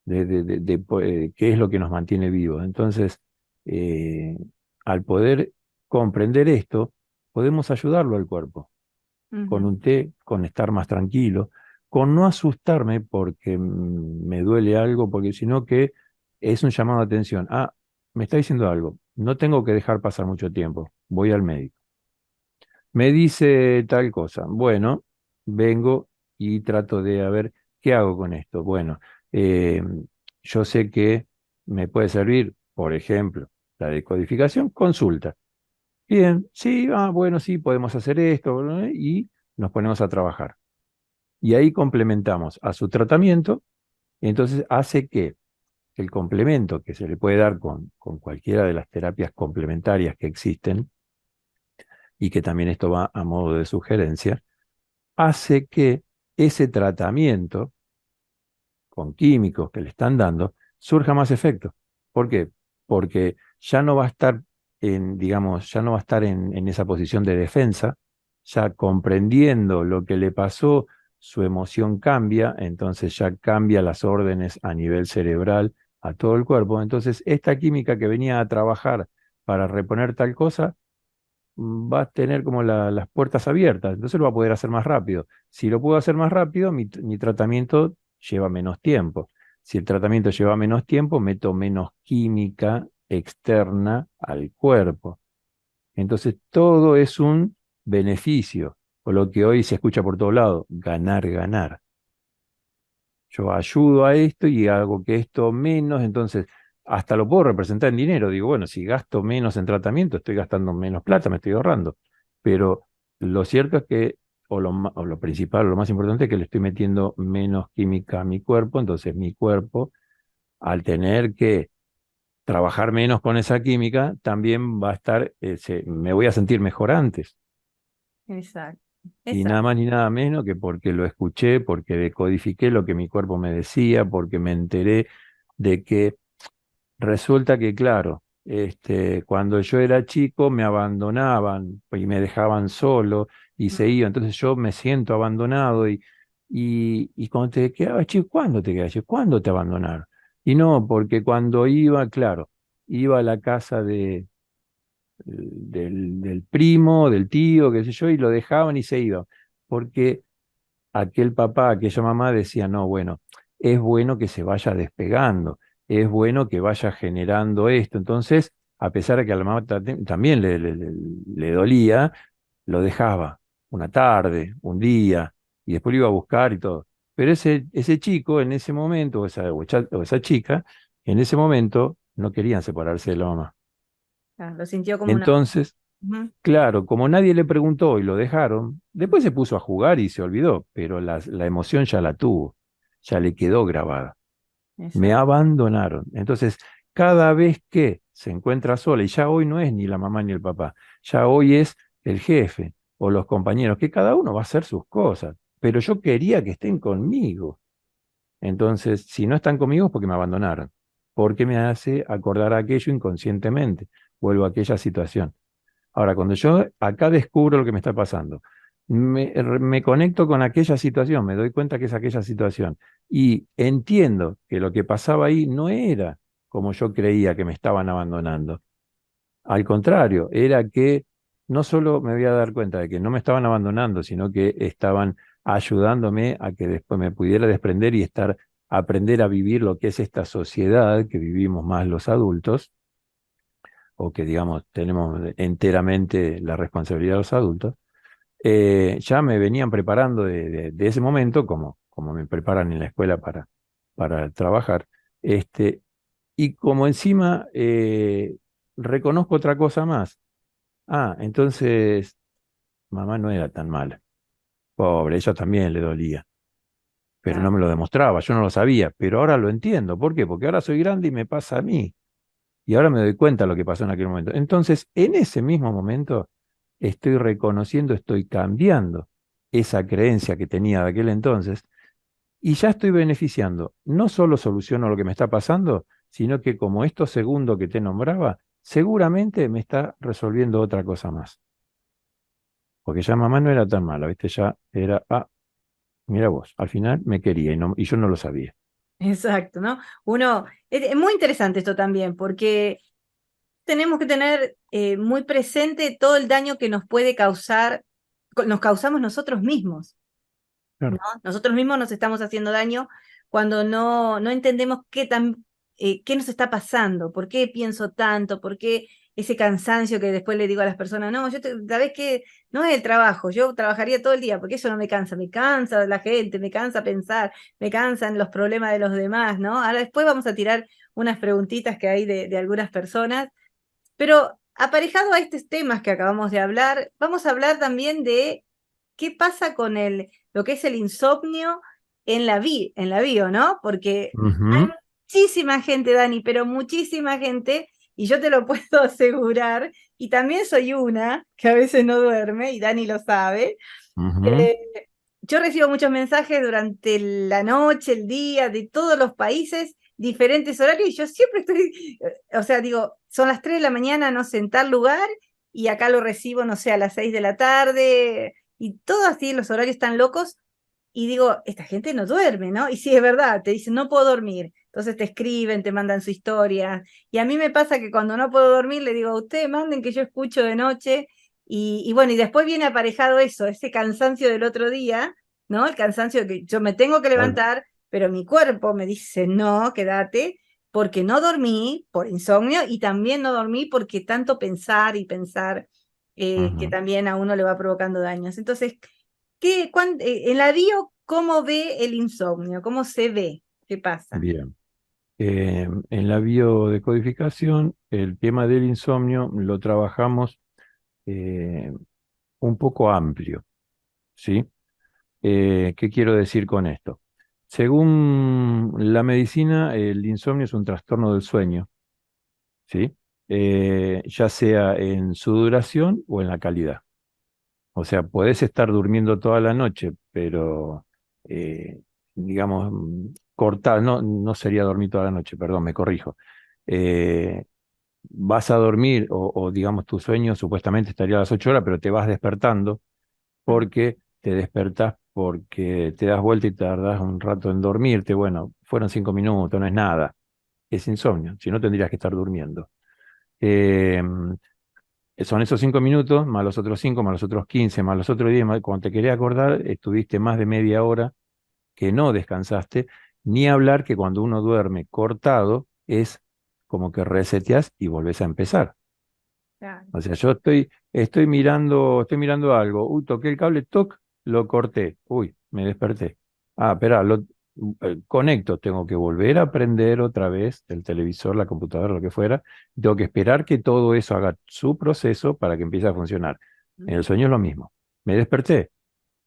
de qué es lo que nos mantiene vivos. Entonces, eh, al poder comprender esto, podemos ayudarlo al cuerpo con Ujú. un té, con estar más tranquilo, con no asustarme porque me duele algo, porque sino que es un llamado de atención. Ah, me está diciendo algo, no tengo que dejar pasar mucho tiempo, voy al médico. Me dice tal cosa, bueno, vengo y trato de a ver qué hago con esto. Bueno, eh, yo sé que me puede servir, por ejemplo, la decodificación, consulta. Bien, sí, ah, bueno, sí, podemos hacer esto, ¿no? Y nos ponemos a trabajar. Y ahí complementamos a su tratamiento, y entonces hace que el complemento que se le puede dar con cualquiera de las terapias complementarias que existen, y que también esto va a modo de sugerencia, hace que ese tratamiento con químicos que le están dando surja más efecto. ¿Por qué? Porque ya no va a estar digamos, ya no va a estar en esa posición de defensa, ya comprendiendo lo que le pasó, su emoción cambia, entonces ya cambia las órdenes a nivel cerebral a todo el cuerpo. Entonces, esta química que venía a trabajar para reponer tal cosa, va a tener como las puertas abiertas, entonces lo va a poder hacer más rápido. Si lo puedo hacer más rápido, mi tratamiento lleva menos tiempo. Si el tratamiento lleva menos tiempo, meto menos química externa al cuerpo. Entonces todo es un beneficio, o lo que hoy se escucha por todos lados, ganar, ganar. Yo ayudo a esto y hago que esto menos, entonces hasta lo puedo representar en dinero. Digo, bueno, si gasto menos en tratamiento, estoy gastando menos plata, me estoy ahorrando. Pero lo cierto es que, o lo principal, o lo más importante es que le estoy metiendo menos química a mi cuerpo, entonces mi cuerpo, al tener que trabajar menos con esa química, también va a estar, me voy a sentir mejor antes. Exacto, Y nada exacto. más ni nada menos que porque lo escuché, porque decodifiqué lo que mi cuerpo me decía, porque me enteré de que resulta que, claro, cuando yo era chico me abandonaban y me dejaban solo y se Mm. iban. Entonces yo me siento abandonado y cuando te quedabas chico, ¿cuándo te quedabas chico? ¿Cuándo te abandonaron? Y no, porque cuando iba, claro, iba a la casa del primo, del tío, qué sé yo, y lo dejaban y se iban. Porque aquel papá, aquella mamá decía, no, bueno, es bueno que se vaya despegando, es bueno que vaya generando esto. Entonces, a pesar de que a la mamá también le dolía, lo dejaba una tarde, un día, y después lo iba a buscar y todo. Pero ese chico en ese momento, o esa chica, en ese momento no querían separarse de la mamá. Ah, lo sintió como una... Entonces, Ujú. claro, como nadie le preguntó y lo dejaron, después se puso a jugar y se olvidó, pero la emoción ya la tuvo, ya le quedó grabada. Me Exacto. abandonaron. Entonces, cada vez que se encuentra sola, y ya hoy no es ni la mamá ni el papá, ya hoy es el jefe o los compañeros, que cada uno va a hacer sus cosas, pero yo quería que estén conmigo. Entonces, si no están conmigo es porque me abandonaron, porque me hace acordar aquello inconscientemente, vuelvo a aquella situación. Ahora, cuando yo acá descubro lo que me está pasando, me conecto con aquella situación, me doy cuenta que es aquella situación y entiendo que lo que pasaba ahí no era como yo creía que me estaban abandonando. Al contrario, era que no solo me voy a dar cuenta de que no me estaban abandonando, sino que estaban ayudándome a que después me pudiera desprender y aprender a vivir lo que es esta sociedad que vivimos más los adultos o que digamos tenemos enteramente la responsabilidad de los adultos, ya me venían preparando de ese momento, como me preparan en la escuela para trabajar, y como encima reconozco otra cosa más. Ah, entonces mamá no era tan mala. Pobre, ella también le dolía, pero no Claro. me lo demostraba, yo no lo sabía, pero ahora lo entiendo. ¿Por qué? Porque ahora soy grande y me pasa a mí. y ahora me doy cuenta de lo que pasó en aquel momento. Entonces, en ese mismo momento, estoy reconociendo, estoy cambiando esa creencia que tenía de aquel entonces y ya estoy beneficiando. No solo soluciono lo que me está pasando, sino que como estos segundos que te nombraba, seguramente me está resolviendo otra cosa más. Porque ya mamá no era tan mala, ¿viste? Ya era, mira vos, al final me quería y yo no lo sabía. Exacto, ¿no? Es muy interesante esto también, porque tenemos que tener muy presente todo el daño que nos puede causar, nos causamos nosotros mismos, ¿no? Claro. Nosotros mismos nos estamos haciendo daño cuando no entendemos qué nos está pasando, por qué pienso tanto, por qué ese cansancio que después le digo a las personas, no, sabes que no es el trabajo, yo trabajaría todo el día, porque eso no me cansa la gente, me cansa pensar, me cansan los problemas de los demás, ¿no? Ahora después vamos a tirar unas preguntitas que hay de algunas personas, pero aparejado a estos temas que acabamos de hablar, vamos a hablar también de qué pasa con lo que es el insomnio en la bio, ¿no? Porque hay Ujú, muchísima gente, Dani, pero muchísima gente, y yo te lo puedo asegurar, y también soy una que a veces no duerme, y Dani lo sabe. ujú, eh, yo recibo muchos mensajes durante la noche, el día, de todos los países, diferentes horarios, y yo siempre estoy, o sea, digo, son las 3 de la mañana, no sé, en tal lugar, y acá lo recibo, no sé, a las 6 de la tarde, y todo así, los horarios tan locos, y digo, esta gente no duerme, ¿no? Y sí, es verdad, te dicen, no puedo dormir. Entonces te escriben, te mandan su historia. Y a mí me pasa que cuando no puedo dormir, le digo, ustedes manden que yo escucho de noche. Y bueno, y después viene aparejado eso, ese cansancio del otro día, ¿no? El cansancio de que yo me tengo que claro. levantar, pero mi cuerpo me dice, no, quédate, porque no dormí por insomnio y también no dormí porque tanto pensar y pensar que Ujú. también a uno le va provocando daños. Entonces, en la bio, ¿cómo ve el insomnio? ¿Cómo se ve? ¿Qué pasa? Bien. En la biodecodificación, el tema del insomnio lo trabajamos eh, un poco amplio, ¿sí? ¿Qué quiero decir con esto? Según la medicina, el insomnio es un trastorno del sueño, ¿sí? Ya sea en su duración o en la calidad. O sea, podés estar durmiendo toda la noche, pero, digamos, cortar, no, no sería dormir toda la noche, perdón, me corrijo. Eh, Vas a dormir digamos, tu sueño supuestamente estaría a las 8 horas, pero te vas despertando Mm, porque te despertás porque te das vuelta y tardás un rato en dormirte. Bueno, fueron 5 minutos, no es nada. Es insomnio, si no tendrías que estar durmiendo. Eh, Son esos 5 minutos, más los otros 5, más los otros 15, más los otros 10. Cuando te quería acordar, estuviste más de media hora que no descansaste, ni hablar que cuando uno duerme cortado es como que reseteas y volvés a empezar. claro. O sea, yo estoy mirando algo, toqué el cable, lo corté, me desperté. Espera, conecto, tengo que volver a prender otra vez el televisor, la computadora, lo que fuera, tengo que esperar que todo eso haga su proceso para que empiece a funcionar. En Mm, el sueño es lo mismo. Me desperté,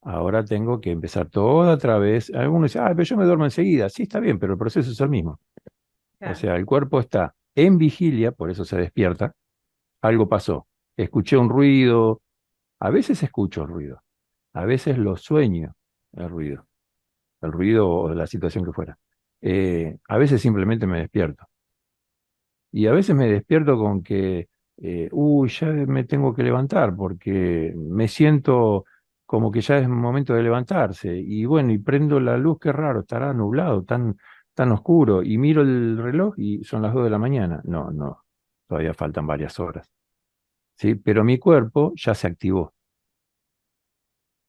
ahora tengo que empezar todo otra vez. Algunos dicen, pero yo me duermo enseguida. Sí, está bien, pero el proceso es el mismo. O claro. sea, el cuerpo está en vigilia, por eso se despierta. Algo pasó. Escuché un ruido. A veces escucho el ruido. A veces lo sueño, el ruido. El ruido o la situación que fuera. A veces simplemente me despierto. Y a veces me despierto con que, ya me tengo que levantar porque me siento como que ya es momento de levantarse. Y bueno, y prendo la luz, qué raro, estará nublado, tan oscuro. Y miro el reloj y son las 2 de la mañana. No, no, todavía faltan varias horas. ¿Sí? Pero mi cuerpo ya se activó.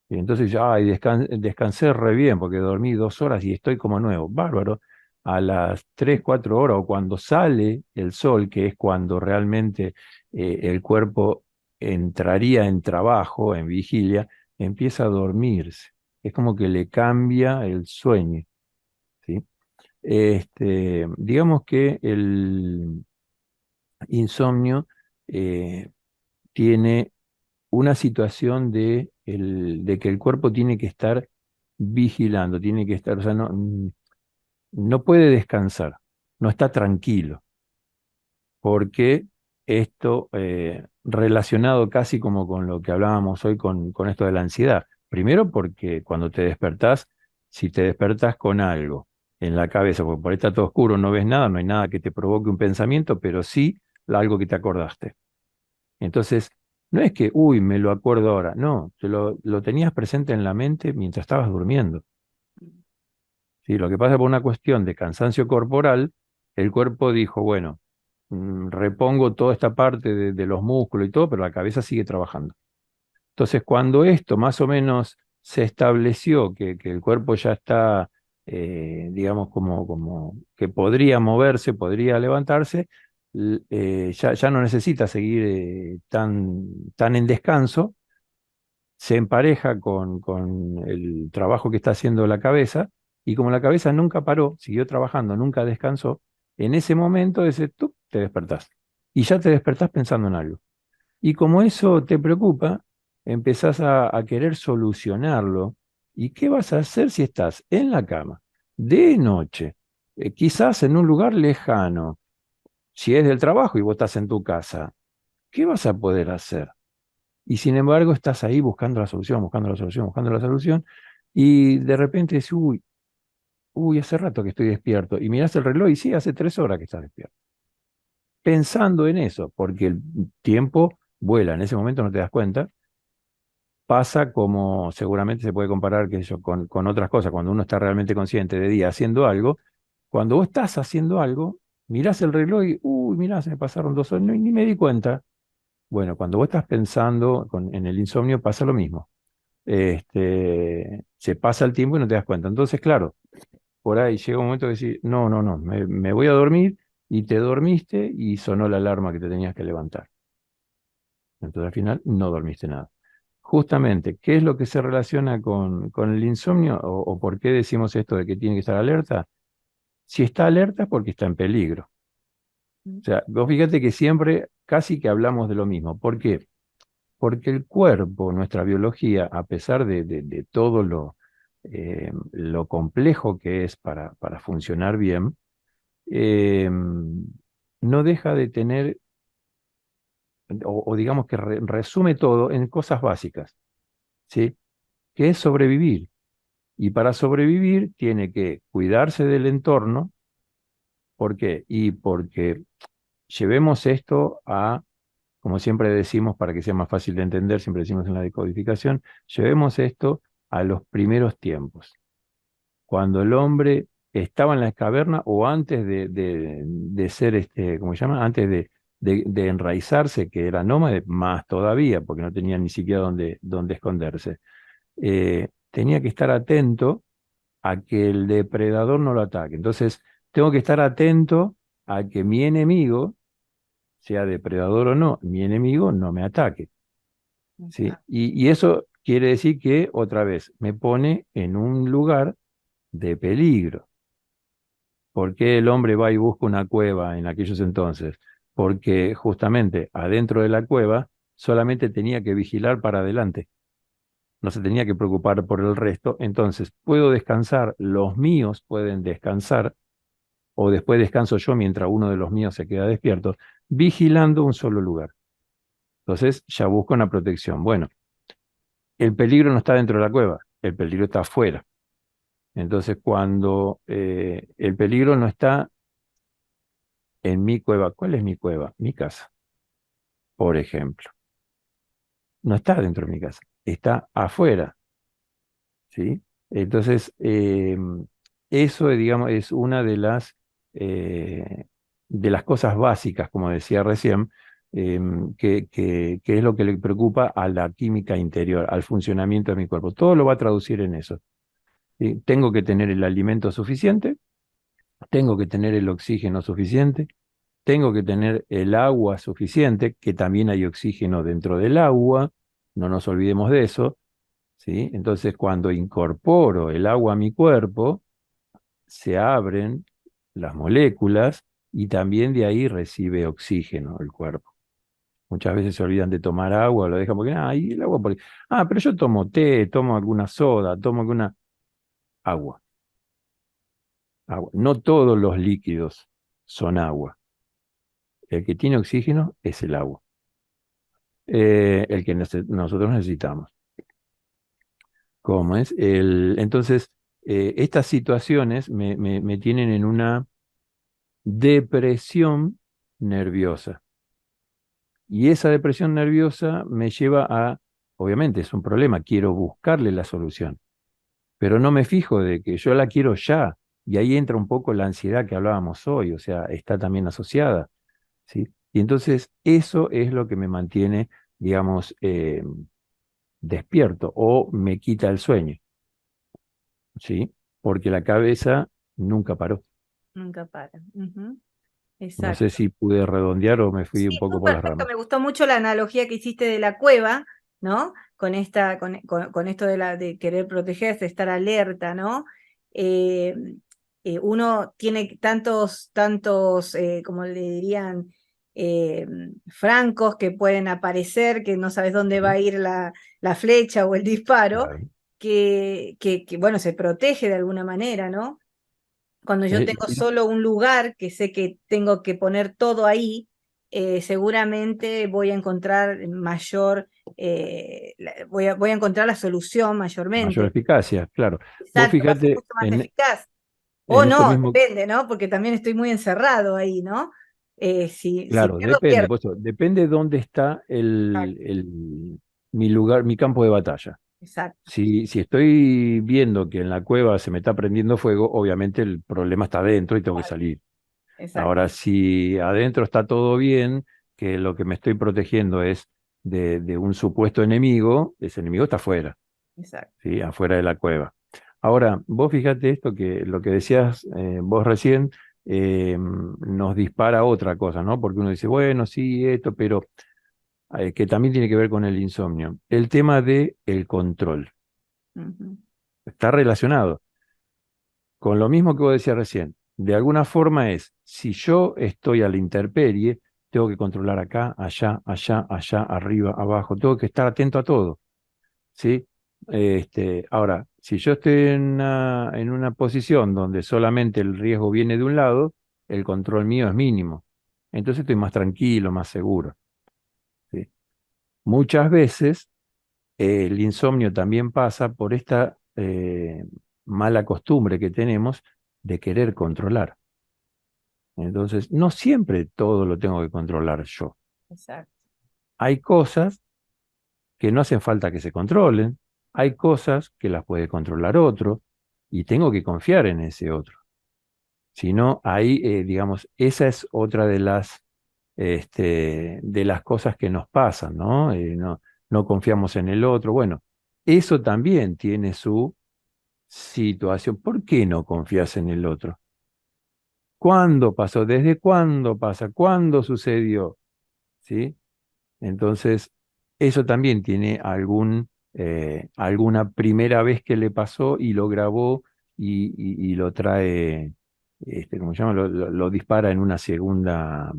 Y entonces ya, descansé re bien porque dormí 2 horas y estoy como nuevo. Bárbaro. A las 3, 4 horas o cuando sale el sol, que es cuando realmente el cuerpo entraría en trabajo, en vigilia, empieza a dormirse. Es como que le cambia el sueño, ¿sí? Digamos que el insomnio eh, tiene una situación de que el cuerpo tiene que estar vigilando, tiene que estar, o sea, no puede descansar, no está tranquilo. porque esto, relacionado casi como con lo que hablábamos hoy con esto de la ansiedad. Primero porque cuando te despertás, si te despertás con algo en la cabeza, porque por ahí está todo oscuro, no ves nada, no hay nada que te provoque un pensamiento, pero sí algo que te acordaste. Entonces, no es que, uy, me lo acuerdo ahora, no, lo tenías presente en la mente mientras estabas durmiendo. ¿Sí? Lo que pasa por una cuestión de cansancio corporal, el cuerpo dijo, bueno, repongo toda esta parte de los músculos y todo, pero la cabeza sigue trabajando. Entonces, cuando esto más o menos se estableció, que el cuerpo ya está, digamos, como que podría moverse, podría levantarse, ya no necesita seguir tan en descanso, se empareja con el trabajo que está haciendo la cabeza, y como la cabeza nunca paró, siguió trabajando, nunca descansó, en ese momento tú te despertás. Y ya te despertás pensando en algo. Y como eso te preocupa, empezás a querer solucionarlo. ¿Y qué vas a hacer si estás en la cama, de noche, quizás en un lugar lejano, si es del trabajo y vos estás en tu casa? ¿Qué vas a poder hacer? Y sin embargo estás ahí buscando la solución, buscando la solución, buscando la solución, y de repente dices, uy, hace rato que estoy despierto. Y mirás el reloj y sí, hace 3 horas que estás despierto. Pensando en eso, porque el tiempo vuela, en ese momento no te das cuenta. Pasa como seguramente se puede comparar, qué sé yo, con otras cosas. Cuando uno está realmente consciente de día haciendo algo, cuando vos estás haciendo algo, mirás el reloj y, uy, mirá, se me pasaron 2 horas, ni me di cuenta. Bueno, cuando vos estás pensando en el insomnio pasa lo mismo. Se pasa el tiempo y no te das cuenta. Entonces, claro, por ahí llega un momento que decís, no, no, no, me voy a dormir, y te dormiste y sonó la alarma que te tenías que levantar. Entonces al final no dormiste nada. Justamente, ¿qué es lo que se relaciona con el insomnio o por qué decimos esto de que tiene que estar alerta? Si está alerta es porque está en peligro. O sea, vos fíjate que siempre casi que hablamos de lo mismo. ¿Por qué? Porque el cuerpo, nuestra biología, a pesar de todo lo complejo que es para funcionar bien, no deja de tener, o digamos que resume todo en cosas básicas, ¿sí? Que es sobrevivir. Y para sobrevivir tiene que cuidarse del entorno. ¿Por qué? Y porque llevemos esto a, como siempre decimos, para que sea más fácil de entender, siempre decimos en la decodificación, llevemos esto a los primeros tiempos, cuando el hombre estaba en la caverna o antes de ser, ¿cómo se llama? Antes de enraizarse, que era nómade, más todavía, porque no tenía ni siquiera dónde esconderse. Tenía que estar atento a que el depredador no lo ataque. Entonces, tengo que estar atento a que mi enemigo, sea depredador o no, mi enemigo no me ataque. ¿Sí? Y eso quiere decir que, otra vez, me pone en un lugar de peligro. ¿Por qué el hombre va y busca una cueva en aquellos entonces? Porque justamente adentro de la cueva solamente tenía que vigilar para adelante, no se tenía que preocupar por el resto. Entonces, puedo descansar, los míos pueden descansar, o después descanso yo mientras uno de los míos se queda despierto, vigilando un solo lugar. Entonces, ya busco una protección. Bueno, el peligro no está dentro de la cueva, el peligro está afuera. Entonces, cuando el peligro no está en mi cueva, ¿cuál es mi cueva? Mi casa, por ejemplo. No está dentro de mi casa, está afuera, ¿sí? Entonces, eso, digamos, es una de las cosas básicas, como decía recién, que es lo que le preocupa a la química interior, al funcionamiento de mi cuerpo. Todo lo va a traducir en eso. ¿Sí? Tengo que tener el alimento suficiente, tengo que tener el oxígeno suficiente, tengo que tener el agua suficiente, que también hay oxígeno dentro del agua, no nos olvidemos de eso. ¿Sí? Entonces, cuando incorporo el agua a mi cuerpo, se abren las moléculas y también de ahí recibe oxígeno el cuerpo. Muchas veces se olvidan de tomar agua, lo dejan porque, y el agua, porque, pero yo tomo té, tomo alguna soda, tomo alguna agua, agua. No todos los líquidos son agua. El que tiene oxígeno es el agua, el que nosotros necesitamos. ¿Cómo es? Entonces, estas situaciones me tienen en una depresión nerviosa. Y esa depresión nerviosa me lleva a, obviamente es un problema, quiero buscarle la solución, pero no me fijo de que yo la quiero ya. Y ahí entra un poco la ansiedad que hablábamos hoy, o sea, está también asociada, ¿sí? Y entonces eso es lo que me mantiene, digamos, despierto o me quita el sueño, ¿sí? Porque la cabeza nunca paró. Nunca para. Ujú. No sé Exacto. si pude redondear o me fui Sí, un poco no, por las perfecto. ramas. Me gustó mucho la analogía que hiciste de la cueva, ¿no? Con esto de querer protegerse, estar alerta, ¿no? Eh, Uno tiene tantos, como le dirían, eh, francos que pueden aparecer, que no sabes dónde va Ujú. a ir la flecha o el disparo, Claro. bueno, se protege de alguna manera, ¿no? Cuando yo tengo Mira, solo un lugar que sé que tengo que poner todo ahí, seguramente voy a encontrar voy a encontrar la solución mayor mayormente. eficacia, claro. Vos Exacto, va a ser fíjate, mucho más eficaz. O en esto no, mismo, depende, ¿no? Porque también estoy muy encerrado ahí, ¿no? Si claro, pierdo, depende, pierdo. pues, depende dónde está Exacto, mi lugar, mi campo de batalla. exacto, Si estoy viendo que en la cueva se me está prendiendo fuego, obviamente el problema está adentro y tengo que salir. exacto, Ahora, si adentro está todo bien, que lo que me estoy protegiendo es de un supuesto enemigo, ese enemigo está afuera, exacto. ¿sí? Afuera de la cueva. Ahora, vos fíjate esto, que lo que decías vos recién nos dispara otra cosa, ¿no? Porque uno dice, bueno, sí, esto, pero que también tiene que ver con el insomnio. El tema de el control. Ujú. Está relacionado con lo mismo que vos decías recién. De alguna forma es, si yo estoy a la intemperie, tengo que controlar acá, allá, arriba, abajo, tengo que estar atento a todo, ¿sí? Ahora, si yo estoy en una posición donde solamente el riesgo viene de un lado, el control mío es mínimo. Entonces estoy más tranquilo, más seguro, ¿sí? Muchas veces el insomnio también pasa por esta mala costumbre que tenemos de querer controlar. Entonces, no siempre todo lo tengo que controlar yo. Exacto. Hay cosas que no hacen falta que se controlen, hay cosas que las puede controlar otro y tengo que confiar en ese otro. Si no, ahí, digamos, esa es otra de las cosas que nos pasan, ¿no? No confiamos en el otro. Bueno, eso también tiene su situación. ¿Por qué no confías en el otro? ¿Cuándo pasó? ¿Desde cuándo pasa? ¿Cuándo sucedió? ¿Sí? Entonces, eso también tiene alguna primera vez que le pasó y lo grabó y lo trae, ¿cómo se llama? Lo dispara en una segunda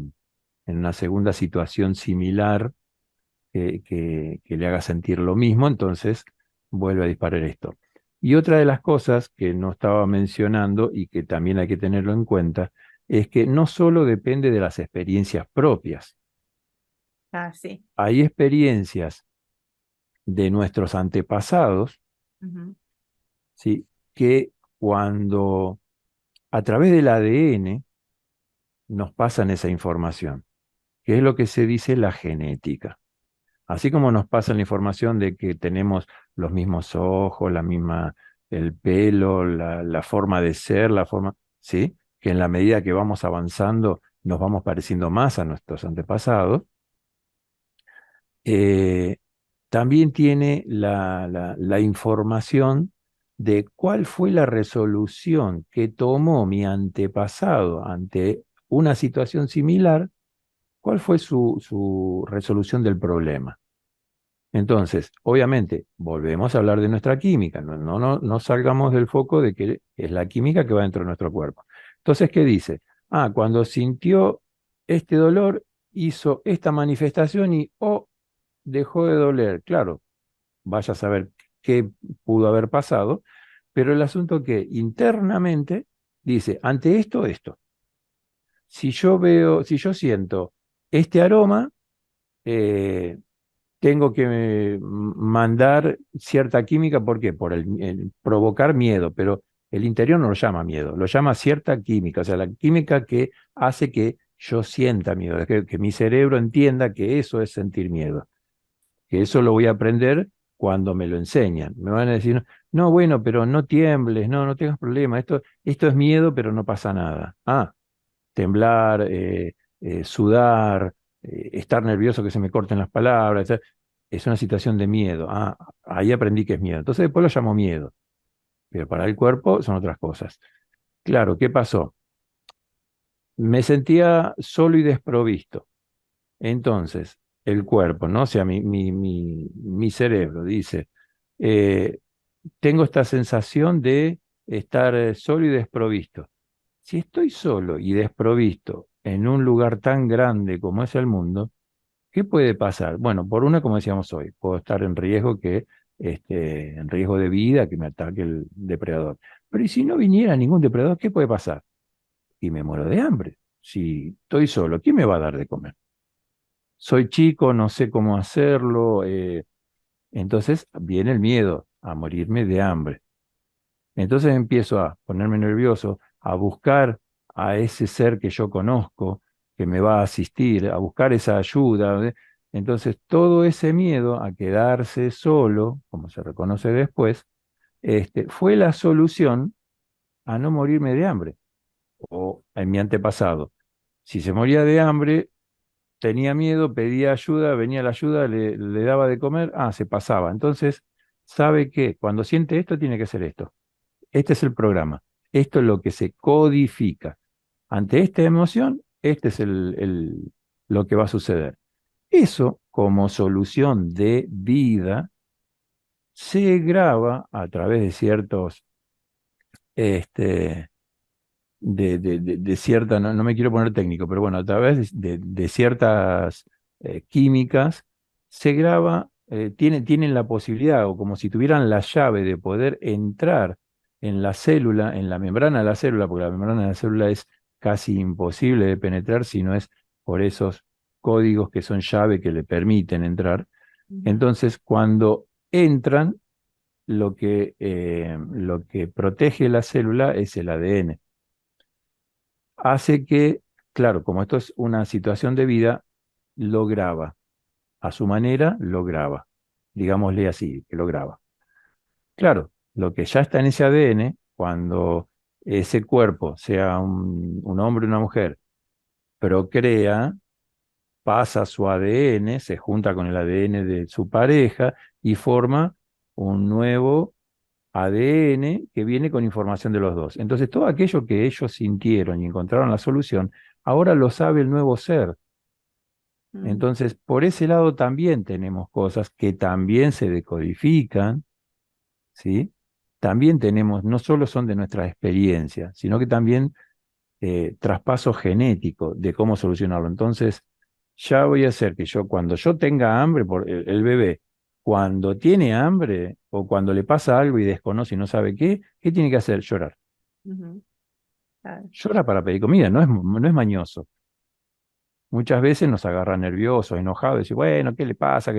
situación similar que le haga sentir lo mismo, entonces vuelve a disparar esto. Y otra de las cosas que no estaba mencionando y que también hay que tenerlo en cuenta es que no solo depende de las experiencias propias, Ah, sí. hay experiencias de nuestros antepasados, Ujú. ¿sí? Que cuando a través del ADN nos pasan esa información, que es lo que se dice la genética. Así como nos pasa la información de que tenemos los mismos ojos, el pelo, la forma de ser, ¿sí? Que en la medida que vamos avanzando nos vamos pareciendo más a nuestros antepasados. eh, También tiene la información de cuál fue la resolución que tomó mi antepasado ante una situación similar, cuál fue su resolución del problema. Entonces, obviamente, volvemos a hablar de nuestra química, no salgamos del foco de que es la química que va dentro de nuestro cuerpo. Entonces, ¿qué dice? Ah, cuando sintió este dolor, hizo esta manifestación y, oh, dejó de doler. Claro, vaya a saber qué pudo haber pasado, pero el asunto que internamente dice, ante esto, esto. Si yo siento este aroma eh, tengo que mandar cierta química, ¿por qué? Por el provocar miedo, pero el interior no lo llama miedo, lo llama cierta química, o sea, la química que hace que yo sienta miedo, que mi cerebro entienda que eso es sentir miedo, que eso lo voy a aprender cuando me lo enseñan. Me van a decir, no, bueno, pero no tiembles, no, no tengas problema, esto es miedo, pero no pasa nada. Ah, temblar, sudar, estar nervioso que se me corten las palabras, es una situación de miedo. Ah, ahí aprendí que es miedo. Entonces después lo llamo miedo, pero para el cuerpo son otras cosas. Claro, ¿qué pasó? Me sentía solo y desprovisto. Entonces, el cuerpo, ¿no? O sea, mi cerebro dice, eh, tengo esta sensación de estar solo y desprovisto. Si estoy solo y desprovisto en un lugar tan grande como es el mundo, ¿qué puede pasar? Bueno, por una, como decíamos hoy, puedo estar en riesgo en riesgo de vida, que me ataque el depredador. Pero ¿y si no viniera ningún depredador, qué puede pasar? Y me muero de hambre. Si estoy solo, ¿quién me va a dar de comer? Soy chico, no sé cómo hacerlo, entonces viene el miedo a morirme de hambre. Entonces empiezo a ponerme nervioso, a buscar a ese ser que yo conozco, que me va a asistir, a buscar esa ayuda. Entonces todo ese miedo a quedarse solo, como se reconoce después, fue la solución a no morirme de hambre. O en mi antepasado, si se moría de hambre, tenía miedo, pedía ayuda, venía la ayuda, le daba de comer, se pasaba. Entonces sabe que cuando siente esto tiene que hacer esto. Este es el programa. Esto es lo que se codifica. Ante esta emoción, este es lo que va a suceder. Eso, como solución de vida, se graba a través de ciertos, este, de cierta, no, no me quiero poner técnico, pero bueno, a través de ciertas químicas, se graba, tienen la posibilidad, o como si tuvieran la llave de poder entrar en la célula, en la membrana de la célula, porque la membrana de la célula es casi imposible de penetrar si no es por esos códigos que son llave que le permiten entrar. Ujú. Entonces, cuando entran, lo que protege la célula es el ADN, hace que, claro, como esto es una situación de vida, lo graba. A su manera, lo graba. Digámosle así, que lo graba. Claro, lo que ya está en ese ADN, cuando ese cuerpo, sea un hombre o una mujer, procrea, pasa su ADN, se junta con el ADN de su pareja y forma un nuevo ADN que viene con información de los dos. Entonces, todo aquello que ellos sintieron y encontraron la solución, ahora lo sabe el nuevo ser. Mm. Entonces, por ese lado también tenemos cosas que también se decodifican, ¿sí? También tenemos, no solo son de nuestra experiencia, sino que también traspaso genético de cómo solucionarlo. Entonces, ya voy a hacer que yo, cuando yo tenga hambre, por el bebé, cuando tiene hambre o cuando le pasa algo y desconoce y no sabe qué tiene que hacer? Llorar. Ujú. Claro. Llora para pedir comida, no es mañoso. Muchas veces nos agarra nerviosos, enojados, y dice, bueno, ¿qué le pasa?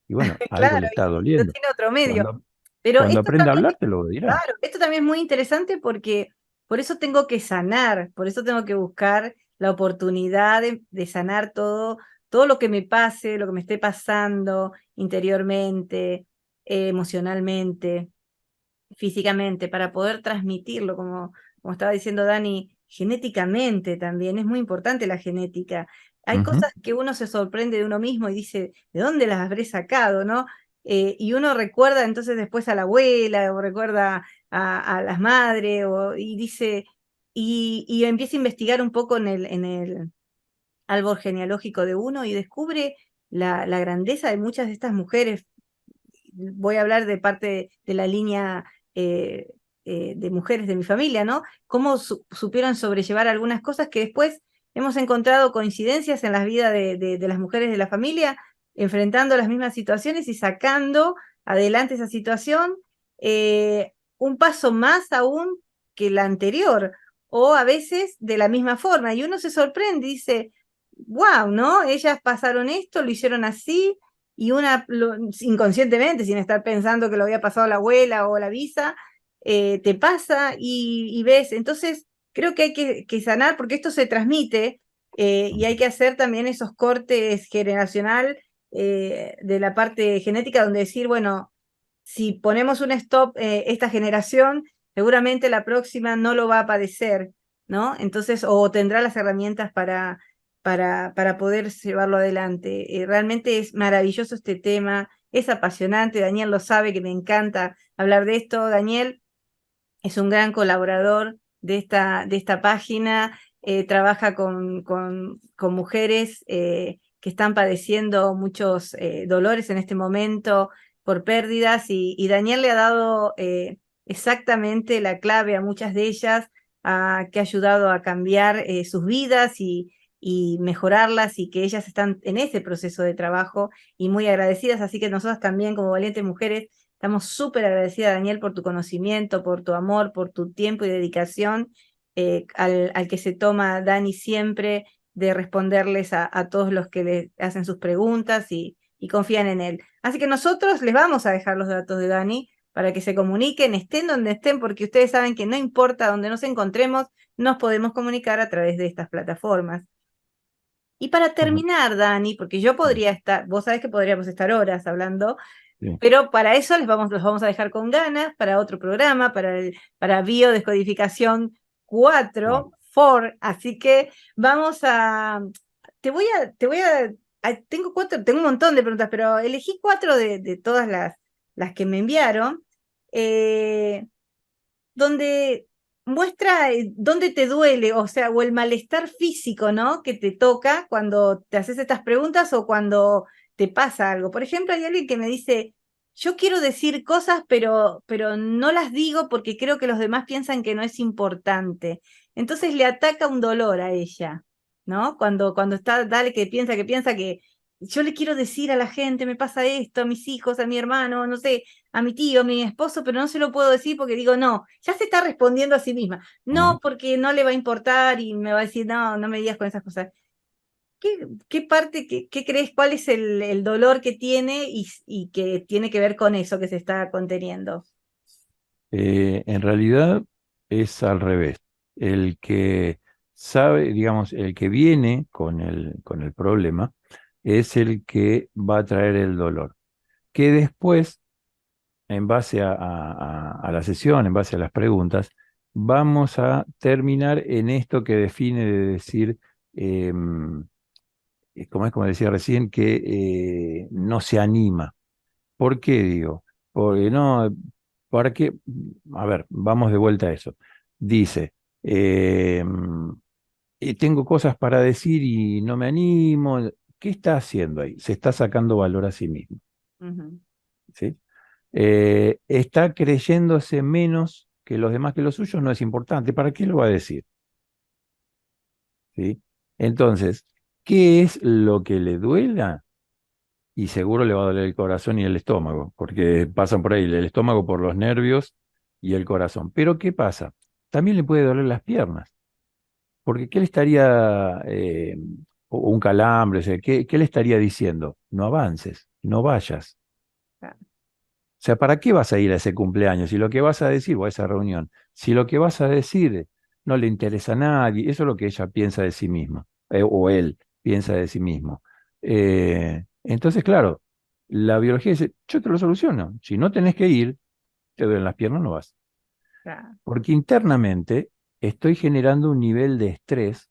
Y bueno, algo Claro, le está y no doliendo. tiene otro medio. Cuando, Pero cuando esto aprenda a también, hablar, te lo dirá. claro, esto también es muy interesante porque por eso tengo que sanar, por eso tengo que buscar la oportunidad de sanar todo, todo lo que me pase, lo que me esté pasando interiormente, emocionalmente, físicamente, para poder transmitirlo, como estaba diciendo Dani, genéticamente también, es muy importante la genética. Hay Ujú. cosas que uno se sorprende de uno mismo y dice, ¿de dónde las habré sacado, no? Y uno recuerda entonces después a la abuela, o recuerda a las madres, y dice, y empieza a investigar un poco en el árbol genealógico de uno y descubre la grandeza de muchas de estas mujeres. Voy a hablar de parte de la línea eh, de mujeres de mi familia, ¿no? Cómo supieron sobrellevar algunas cosas que después hemos encontrado coincidencias en las vidas de las mujeres de la familia, enfrentando las mismas situaciones y sacando adelante esa situación, un paso más aún que la anterior, o a veces de la misma forma. Y uno se sorprende y dice, wow, ¿no? Ellas pasaron esto, lo hicieron así, y inconscientemente, sin estar pensando que lo había pasado la abuela o la visa, te pasa y ves. Entonces, creo que hay que sanar, porque esto se transmite, y hay que hacer también esos cortes generacional, de la parte genética, donde decir, bueno, si ponemos un stop, esta generación, seguramente la próxima no lo va a padecer, ¿no? Entonces, o tendrá las herramientas para poder llevarlo adelante. Realmente es maravilloso este tema, es apasionante. Daniel lo sabe, que me encanta hablar de esto. Daniel es un gran colaborador de esta página, trabaja con mujeres, que están padeciendo muchos, dolores en este momento por pérdidas, y Daniel le ha dado, exactamente la clave a muchas de ellas, que ha ayudado a cambiar, sus vidas y mejorarlas, y que ellas están en ese proceso de trabajo y muy agradecidas. Así que nosotras también, como valientes mujeres, estamos súper agradecidas, Daniel, por tu conocimiento, por tu amor, por tu tiempo y dedicación, al que se toma Dani siempre, de responderles a todos los que le hacen sus preguntas y confían en él. Así que nosotros les vamos a dejar los datos de Dani para que se comuniquen, estén donde estén, porque ustedes saben que no importa dónde nos encontremos, nos podemos comunicar a través de estas plataformas. Y para Bueno, terminar, Dani, porque yo podría estar, vos sabés que podríamos estar horas hablando, sí, pero para eso los vamos a dejar con ganas, para otro programa, para biodescodificación bueno, 4, así que vamos a, tengo un montón de preguntas, pero elegí 4 de todas las que me enviaron, eh, donde muestra, dónde te duele, o sea, o el malestar físico, ¿no? Que te toca cuando te haces estas preguntas o cuando te pasa algo. Por ejemplo, hay alguien que me dice, yo quiero decir cosas, pero no las digo porque creo que los demás piensan que no es importante. Entonces le ataca un dolor a ella, ¿no? Cuando está, dale, que piensa que yo le quiero decir a la gente, me pasa esto, a mis hijos, a mi hermano, no sé, a mi tío, a mi esposo, pero no se lo puedo decir porque digo, no, ya se está respondiendo a sí misma. No, ujú. porque no le va a importar y me va a decir, no, no me digas con esas cosas. ¿Qué parte, qué crees, cuál es el dolor que tiene y que tiene que ver con eso que se está conteniendo? En realidad es al revés. El que sabe, digamos, el que viene con el problema es el que va a traer el dolor. Que después, en base a la sesión, en base a las preguntas, vamos a terminar en esto que define de decir, como es como decía recién, que no se anima. ¿Por qué digo? Porque no, ¿para qué? A ver, vamos de vuelta a eso. Dice, eh, tengo cosas para decir y no me animo. ¿Qué está haciendo ahí? Se está sacando valor a sí mismo, Ujú. ¿sí? Está creyéndose menos que los demás, que lo suyo no es importante. ¿Para qué lo va a decir? ¿Sí? Entonces, ¿qué es lo que le duela? Y seguro le va a doler el corazón y el estómago, porque pasan por ahí el estómago por los nervios y el corazón. Pero ¿qué pasa? También le puede doler las piernas, porque ¿qué le estaría, o un calambre, o sea, ¿qué le estaría diciendo? No avances, no vayas. Ah, O sea, ¿para qué vas a ir a ese cumpleaños? Si lo que vas a decir, o a esa reunión, si lo que vas a decir no le interesa a nadie, eso es lo que ella piensa de sí misma, o él piensa de sí mismo. Entonces, claro, la biología dice, yo te lo soluciono. Si no tenés que ir, te duelen las piernas, no vas. ah, Porque internamente estoy generando un nivel de estrés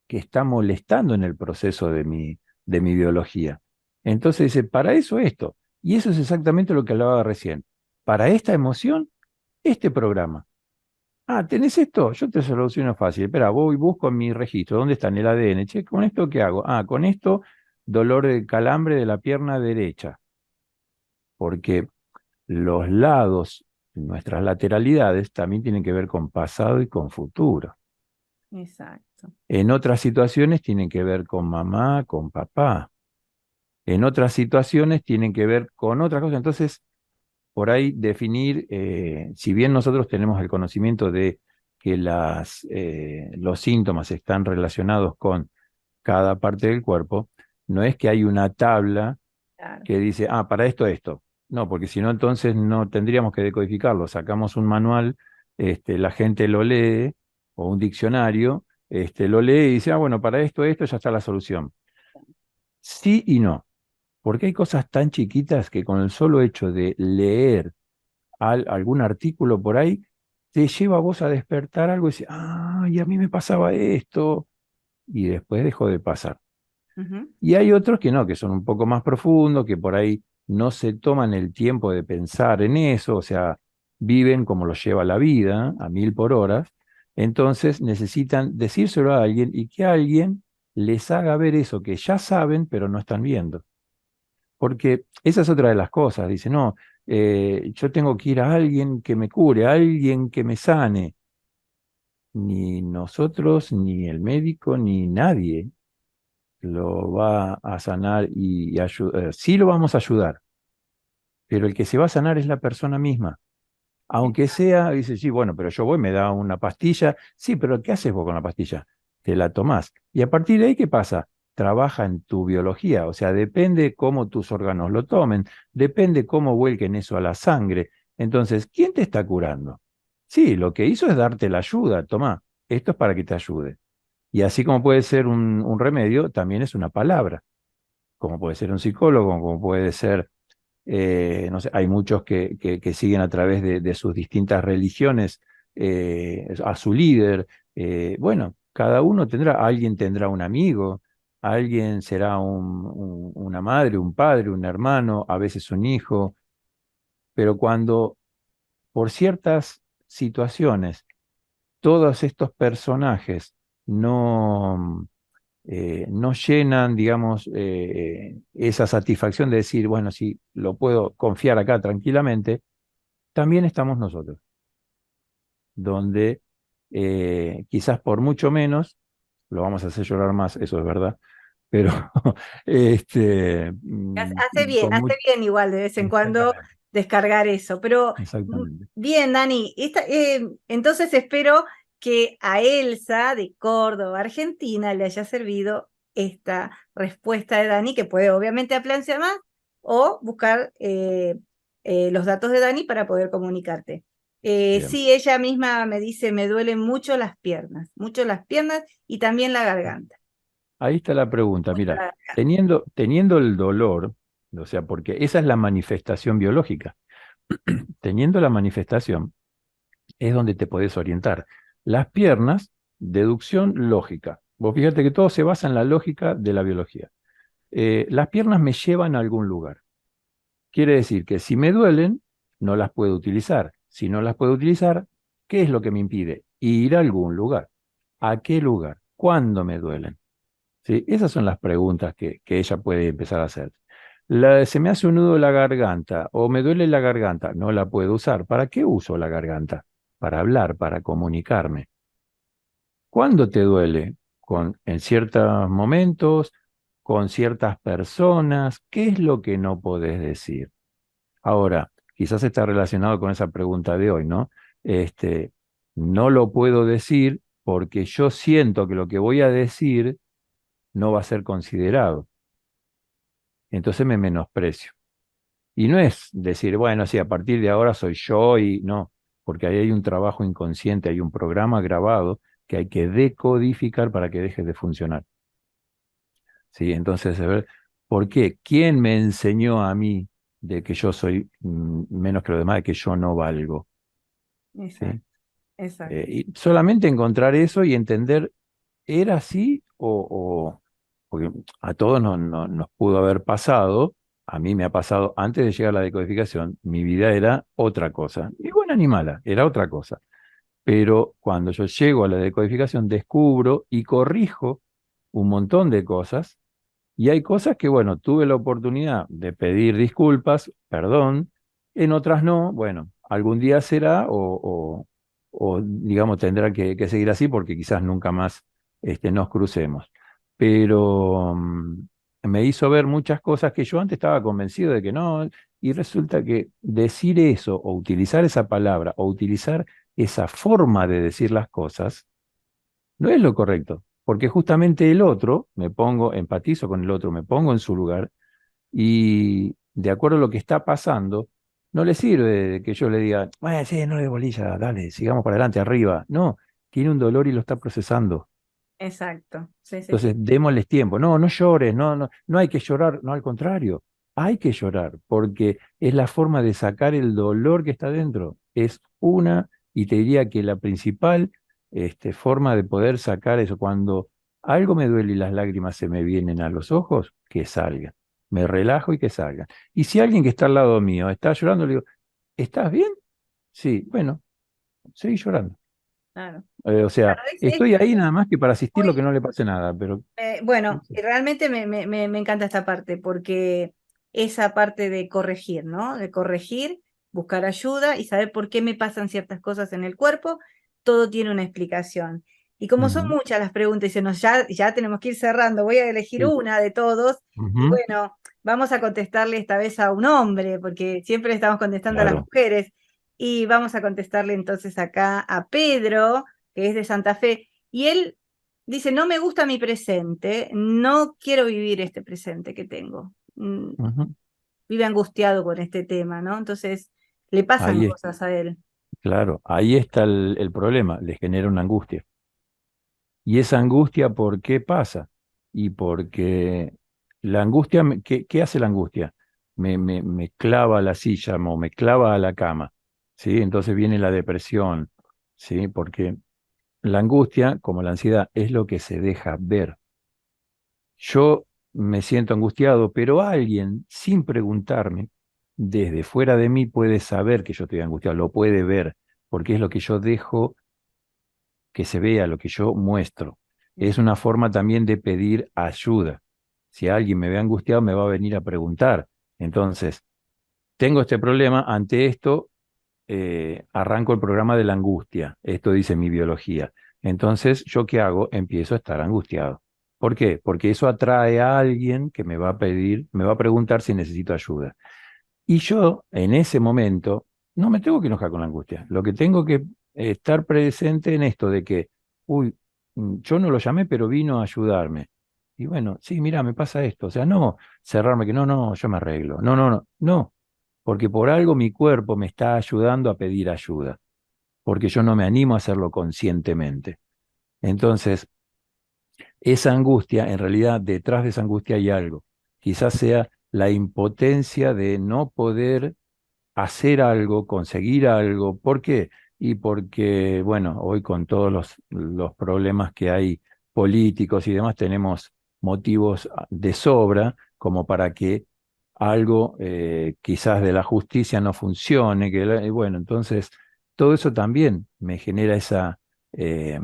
que está molestando en el proceso de mi biología. Entonces dice, para eso esto. Y eso es exactamente lo que hablaba recién. Para esta emoción, este programa. Ah, ¿tenés esto? Yo te soluciono fácil. Espera, voy y busco en mi registro. ¿Dónde está en el ADN? Che, ¿con esto qué hago? Ah, con esto, dolor de calambre de la pierna derecha. Porque los lados, nuestras lateralidades, también tienen que ver con pasado y con futuro. exacto. En otras situaciones tienen que ver con mamá, con papá. En otras situaciones tienen que ver con otra cosa. Entonces, por ahí definir, si bien nosotros tenemos el conocimiento de que los síntomas están relacionados con cada parte del cuerpo, no es que hay una tabla Claro. que dice, ah, para esto, esto. No, porque si no, entonces no tendríamos que decodificarlo. Sacamos un manual, la gente lo lee, o un diccionario, lo lee y dice, ah, bueno, para esto, ya está la solución. Sí y no, porque hay cosas tan chiquitas que con el solo hecho de leer algún artículo por ahí, te lleva a vos a despertar algo y decir, ah, y a mí me pasaba esto, y después dejó de pasar. Ujú. Y hay otros que no, que son un poco más profundos, que por ahí no se toman el tiempo de pensar en eso, o sea, viven como lo lleva la vida, a 1000 por hora. Entonces necesitan decírselo a alguien y que alguien les haga ver eso que ya saben, pero no están viendo. Porque esa es otra de las cosas. Dice, no, yo tengo que ir a alguien que me cure, a alguien que me sane. Ni nosotros, ni el médico, ni nadie lo va a sanar y ayudar. Sí lo vamos a ayudar, pero el que se va a sanar es la persona misma. Aunque sea, dice, sí, bueno, pero yo voy, me da una pastilla. Sí, pero ¿qué haces vos con la pastilla? Te la tomás. Y a partir de ahí, ¿qué pasa? Trabaja en tu biología, o sea, depende cómo tus órganos lo tomen, depende cómo vuelquen eso a la sangre. Entonces, ¿quién te está curando? Sí, lo que hizo es darte la ayuda, tomá, esto es para que te ayude. Y así como puede ser un remedio, también es una palabra, como puede ser un psicólogo, como puede ser, no sé, hay muchos que siguen a través de sus distintas religiones a su líder. Bueno, cada uno tendrá, alguien tendrá un amigo, alguien será una madre, un padre, un hermano, a veces un hijo, pero cuando por ciertas situaciones todos estos personajes no no llenan, digamos, esa satisfacción de decir, bueno, si lo puedo confiar acá tranquilamente, también estamos nosotros, donde quizás por mucho menos, lo vamos a hacer llorar más, eso es verdad, pero con Hace bien igual de vez en cuando exactamente, descargar eso. Pero exactamente. bien, Dani, entonces espero que a Elsa de Córdoba, Argentina, le haya servido esta respuesta de Dani, que puede obviamente ampliarse más o buscar los datos de Dani para poder comunicarte. Bien. Sí, ella misma me dice, me duelen mucho las piernas y también la garganta. Ahí está la pregunta, Mucho la mira, garganta. teniendo el dolor, o sea, porque esa es la manifestación biológica, teniendo la manifestación, es donde te podés orientar. Las piernas, deducción lógica. Vos fíjate que todo se basa en la lógica de la biología. Las piernas me llevan a algún lugar. Quiere decir que si me duelen, no las puedo utilizar. Si no las puedo utilizar, ¿qué es lo que me impide? Ir a algún lugar. ¿A qué lugar? ¿Cuándo me duelen? ¿Sí? Esas son las preguntas que ella puede empezar a hacer. Se me hace un nudo en la garganta o me duele la garganta, no la puedo usar. ¿Para qué uso la garganta? Para hablar, para comunicarme. ¿Cuándo te duele? En ciertos momentos, con ciertas personas. ¿Qué es lo que no podés decir? Ahora, quizás está relacionado con esa pregunta de hoy, ¿no? Este, no lo puedo decir porque yo siento que lo que voy a decir no va a ser considerado. Entonces me menosprecio. Y no es decir, bueno, sí, a partir de ahora soy yo y no, porque ahí hay un trabajo inconsciente, hay un programa grabado que hay que decodificar para que deje de funcionar. ¿Sí? Entonces, a ver, ¿por qué? ¿Quién me enseñó a mí de que yo soy menos que los demás, de que yo no valgo? Exacto, ¿Sí? exacto. Y solamente encontrar eso y entender, ¿era así porque a todos nos pudo haber pasado, a mí me ha pasado antes de llegar a la decodificación, mi vida era otra cosa, igual animala, era otra cosa. Pero cuando yo llego a la decodificación, descubro y corrijo un montón de cosas, y hay cosas que, bueno, tuve la oportunidad de pedir disculpas, perdón, en otras no, bueno, algún día será o, digamos, tendrá que seguir así porque quizás nunca más nos crucemos. Pero me hizo ver muchas cosas que yo antes estaba convencido de que no, y resulta que decir eso o utilizar esa palabra o utilizar esa forma de decir las cosas no es lo correcto. porque justamente el otro, empatizo con el otro, me pongo en su lugar y de acuerdo a lo que está pasando, no le sirve que yo le diga, bueno, sí, no le bolilla, dale, sigamos para adelante, arriba. No, tiene un dolor y lo está procesando. Exacto, sí, sí, Entonces, sí. démosles tiempo. No, no llores, no hay que llorar, no, al contrario, hay que llorar, porque es la forma de sacar el dolor que está dentro. Es una, y te diría que la principal forma de poder sacar eso, cuando algo me duele y las lágrimas se me vienen a los ojos, que salgan. Me relajo y que salgan. Y si alguien que está al lado mío está llorando, le digo, ¿estás bien? Sí, bueno, seguí llorando. Claro. O sea, Claro, estoy ahí nada más que para asistirlo que muy, no le pase nada, pero no bueno, sé. y realmente me encanta esta parte, porque esa parte de corregir, ¿no? De corregir, buscar ayuda y saber por qué me pasan ciertas cosas en el cuerpo, todo tiene una explicación. Y como son Ujú, muchas las preguntas y ya tenemos que ir cerrando, voy a elegir sí. una de todos y Ujú, bueno, vamos a contestarle esta vez a un hombre, porque siempre le estamos contestando a las claro. mujeres y vamos a contestarle entonces acá a Pedro, que es de Santa Fe, y él dice, no me gusta mi presente, no quiero vivir este presente que tengo. Ujú. Vive angustiado con este tema, ¿no? Entonces, le pasan Ahí, cosas a él. claro, ahí está el problema, les genera una angustia. Y esa angustia, ¿por qué pasa? Y porque la angustia, ¿qué hace la angustia? Me clava a la silla o me clava a la cama, ¿sí? Entonces viene la depresión, ¿sí? Porque la angustia, como la ansiedad, es lo que se deja ver. Yo me siento angustiado, pero alguien, sin preguntarme, desde fuera de mí puede saber que yo estoy angustiado, lo puede ver, porque es lo que yo dejo que se vea, lo que yo muestro. Es una forma también de pedir ayuda. Si alguien me ve angustiado, me va a venir a preguntar. Entonces, tengo este problema, ante esto arranco el programa de la angustia. Esto dice mi biología. Entonces, ¿yo qué hago? Empiezo a estar angustiado. ¿Por qué? Porque eso atrae a alguien que me va a pedir, me va a preguntar si necesito ayuda. Y yo, en ese momento, no me tengo que enojar con la angustia. Lo que tengo que estar presente en esto de que, uy, yo no lo llamé, pero vino a ayudarme. Y bueno, sí, mira, me pasa esto. O sea, no cerrarme que no, yo me arreglo. No, porque por algo mi cuerpo me está ayudando a pedir ayuda, porque yo no me animo a hacerlo conscientemente. Entonces, esa angustia, en realidad, detrás de esa angustia hay algo. Quizás sea la impotencia de no poder hacer algo, conseguir algo. ¿Por qué? Y porque, bueno, hoy con todos los problemas que hay políticos y demás, tenemos motivos de sobra como para que algo quizás de la justicia no funcione, y bueno, entonces todo eso también me genera esa, eh,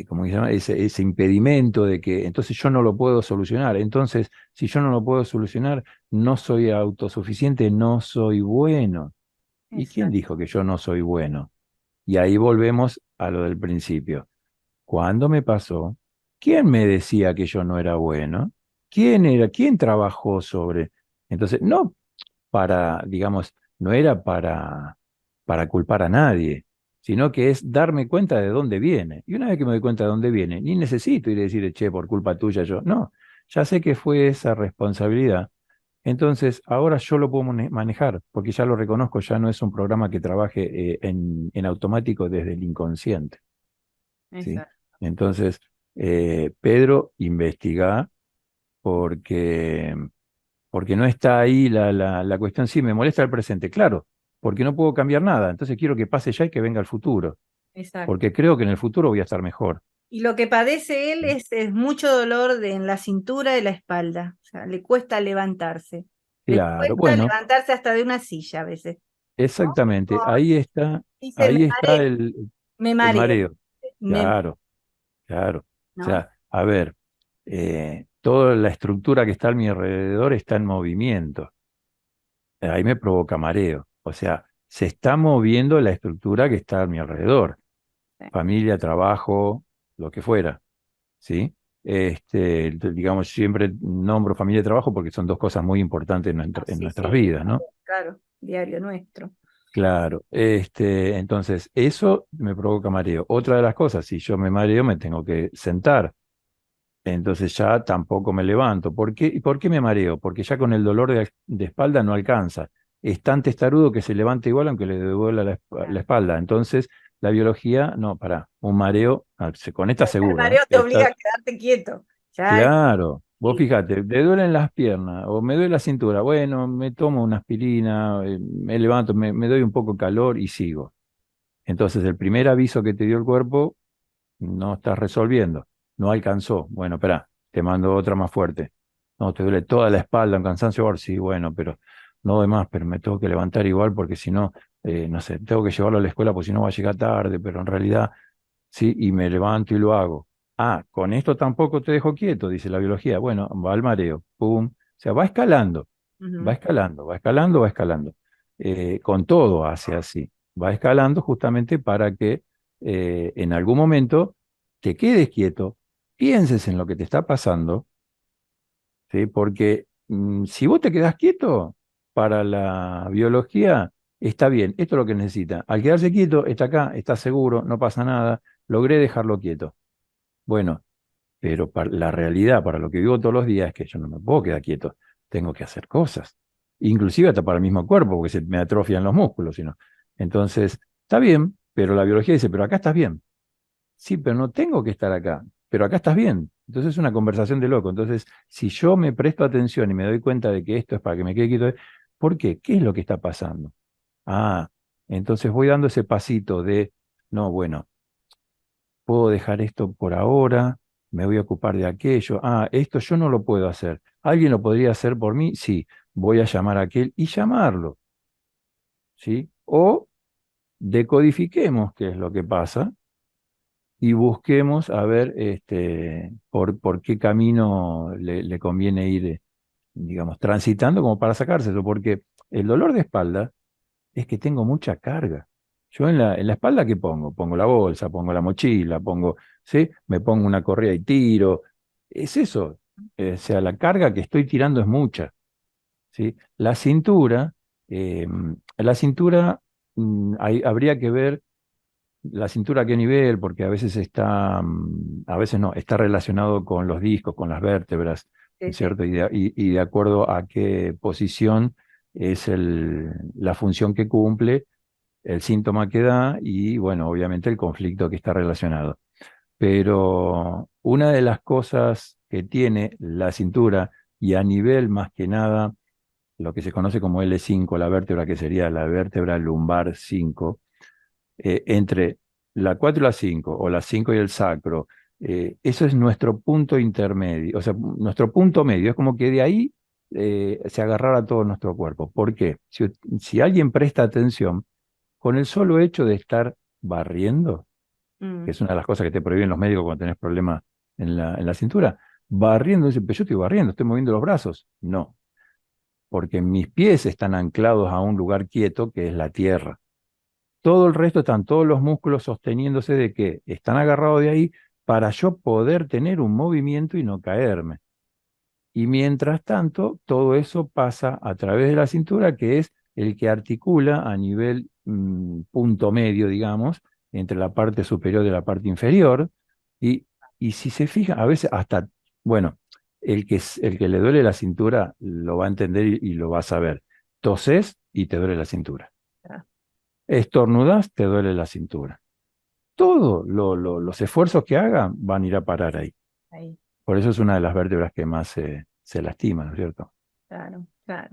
¿cómo se llama? Ese impedimento de que entonces yo no lo puedo solucionar. Entonces, si yo no lo puedo solucionar, no soy autosuficiente, no soy bueno. ¿Y quién Exacto, dijo que yo no soy bueno? Y ahí volvemos a lo del principio. ¿Cuándo me pasó? ¿Quién me decía que yo no era bueno? ¿Quién era? ¿Quién trabajó sobre? Entonces, no para, digamos, no era para culpar a nadie, sino que es darme cuenta de dónde viene. Y una vez que me doy cuenta de dónde viene, ni necesito ir a decir, che, por culpa tuya yo. No, ya sé que fue esa responsabilidad. Entonces, ahora yo lo puedo manejar, porque ya lo reconozco, ya no es un programa que trabaje en automático desde el inconsciente, ¿sí? exacto, Entonces, Pedro, investiga porque no está ahí la cuestión, sí, me molesta el presente, claro, porque no puedo cambiar nada, entonces quiero que pase ya y que venga el futuro, exacto. porque creo que en el futuro voy a estar mejor. Y lo que padece él es mucho dolor en la cintura y la espalda. O sea, le cuesta levantarse. Le Claro, cuesta bueno, levantarse hasta de una silla a veces. ¿No? exactamente, Como dice, ahí está me el mareo, mareo, me mareo, claro, claro. O ¿no? sea, a ver, toda la estructura que está a mi alrededor está en movimiento, ahí me provoca mareo, o sea, se está moviendo la estructura que está a mi alrededor, Sí, familia, trabajo, lo que fuera. ¿Sí? Digamos, siempre nombro familia y trabajo porque son dos cosas muy importantes en ah, sí, nuestras sí, vidas, ¿no? claro, diario nuestro. Claro, entonces eso me provoca mareo. Otra de las cosas, si yo me mareo, me tengo que sentar. Entonces ya tampoco me levanto. ¿Por qué? ¿Y por qué me mareo? Porque ya con el dolor de espalda no alcanza. Es tan testarudo que se levanta igual aunque le duela la Claro. espalda. Entonces la biología, no, pará, un mareo, con esta El seguro, ¿eh? mareo te obliga a quedarte quieto. Ya, Claro, vos sí. fíjate, te duelen las piernas o me duele la cintura, bueno, me tomo una aspirina, me levanto, me doy un poco de calor y sigo. Entonces el primer aviso que te dio el cuerpo no estás resolviendo, no alcanzó. Bueno, espera, te mando otra más fuerte. No, te duele toda la espalda, un cansancio, ahora sí, bueno, pero no doy más, pero me tengo que levantar igual porque si no, no sé, tengo que llevarlo a la escuela porque si no va a llegar tarde, pero en realidad sí, y me levanto y lo hago. Ah, con esto tampoco te dejo quieto, dice la biología. Bueno, va al mareo, pum. O sea, va escalando, va Ujú. escalando, va escalando, va escalando. Con todo hace así. Va escalando justamente para que en algún momento te quedes quieto, pienses en lo que te está pasando, ¿sí? Porque si vos te quedás quieto, para la biología está bien, esto es lo que necesita. Al quedarse quieto, está acá, está seguro, no pasa nada, logré dejarlo quieto. Bueno, pero para la realidad, para lo que vivo todos los días, es que yo no me puedo quedar quieto, tengo que hacer cosas, inclusive hasta para el mismo cuerpo, porque se me atrofian los músculos, sino. Entonces, está bien, pero la biología dice, pero acá estás bien. Sí, pero no tengo que estar acá, pero acá estás bien. Entonces es una conversación de loco. Entonces, si yo me presto atención y me doy cuenta de que esto es para que me quede quieto, ¿por qué? ¿Qué es lo que está pasando? Ah, entonces voy dando ese pasito de, no, bueno, puedo dejar esto por ahora, me voy a ocupar de aquello. Ah, esto yo no lo puedo hacer. ¿Alguien lo podría hacer por mí? Sí, voy a llamar a aquel y llamarlo, ¿sí? O decodifiquemos qué es lo que pasa y busquemos a ver por qué camino le conviene ir, digamos, transitando como para sacárselo, porque el dolor de espalda es que tengo mucha carga. Yo en la espalda, ¿qué pongo? Pongo la bolsa, pongo la mochila, pongo, ¿sí? Me pongo una correa y tiro. Es eso. O sea, la carga que estoy tirando es mucha, ¿sí? Eh, la cintura, habría que ver la cintura a qué nivel, porque a veces está, a veces no, está relacionado con los discos, con las vértebras, ¿no Sí, es sí. cierto? Y de acuerdo a qué posición es la función que cumple, el síntoma que da y, bueno, obviamente el conflicto que está relacionado. Pero una de las cosas que tiene la cintura y a nivel más que nada, lo que se conoce como L5, la vértebra que sería la vértebra lumbar 5 entre la 4 y la 5 o la 5 y el sacro, eso es nuestro punto intermedio, o sea, nuestro punto medio, es como que de ahí se agarrara todo nuestro cuerpo. ¿Por qué? Si alguien presta atención, con el solo hecho de estar barriendo, que Mm. es una de las cosas que te prohíben los médicos cuando tenés problemas en la cintura, barriendo, dice, pero yo estoy barriendo, estoy moviendo los brazos. No, porque mis pies están anclados a un lugar quieto que es la tierra. Todo el resto están todos los músculos sosteniéndose de que están agarrados de ahí para yo poder tener un movimiento y no caerme. Y mientras tanto, todo eso pasa a través de la cintura, que es el que articula a nivel punto medio, digamos, entre la parte superior y la parte inferior. Y, y si se fija, a veces hasta, bueno, el que le duele la cintura lo va a entender y lo va a saber. Toses y te duele la cintura. Ah, Estornudas, te duele la cintura. Todos los esfuerzos que hagan van a ir a parar ahí. ahí. Por eso es una de las vértebras que más se lastiman, ¿no es cierto? Claro, claro.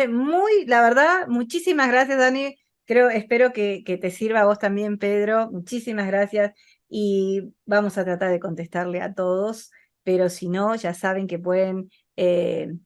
Muy, la verdad, muchísimas gracias, Dani. Espero que te sirva a vos también, Pedro. Muchísimas gracias. Y vamos a tratar de contestarle a todos, pero si no, ya saben que pueden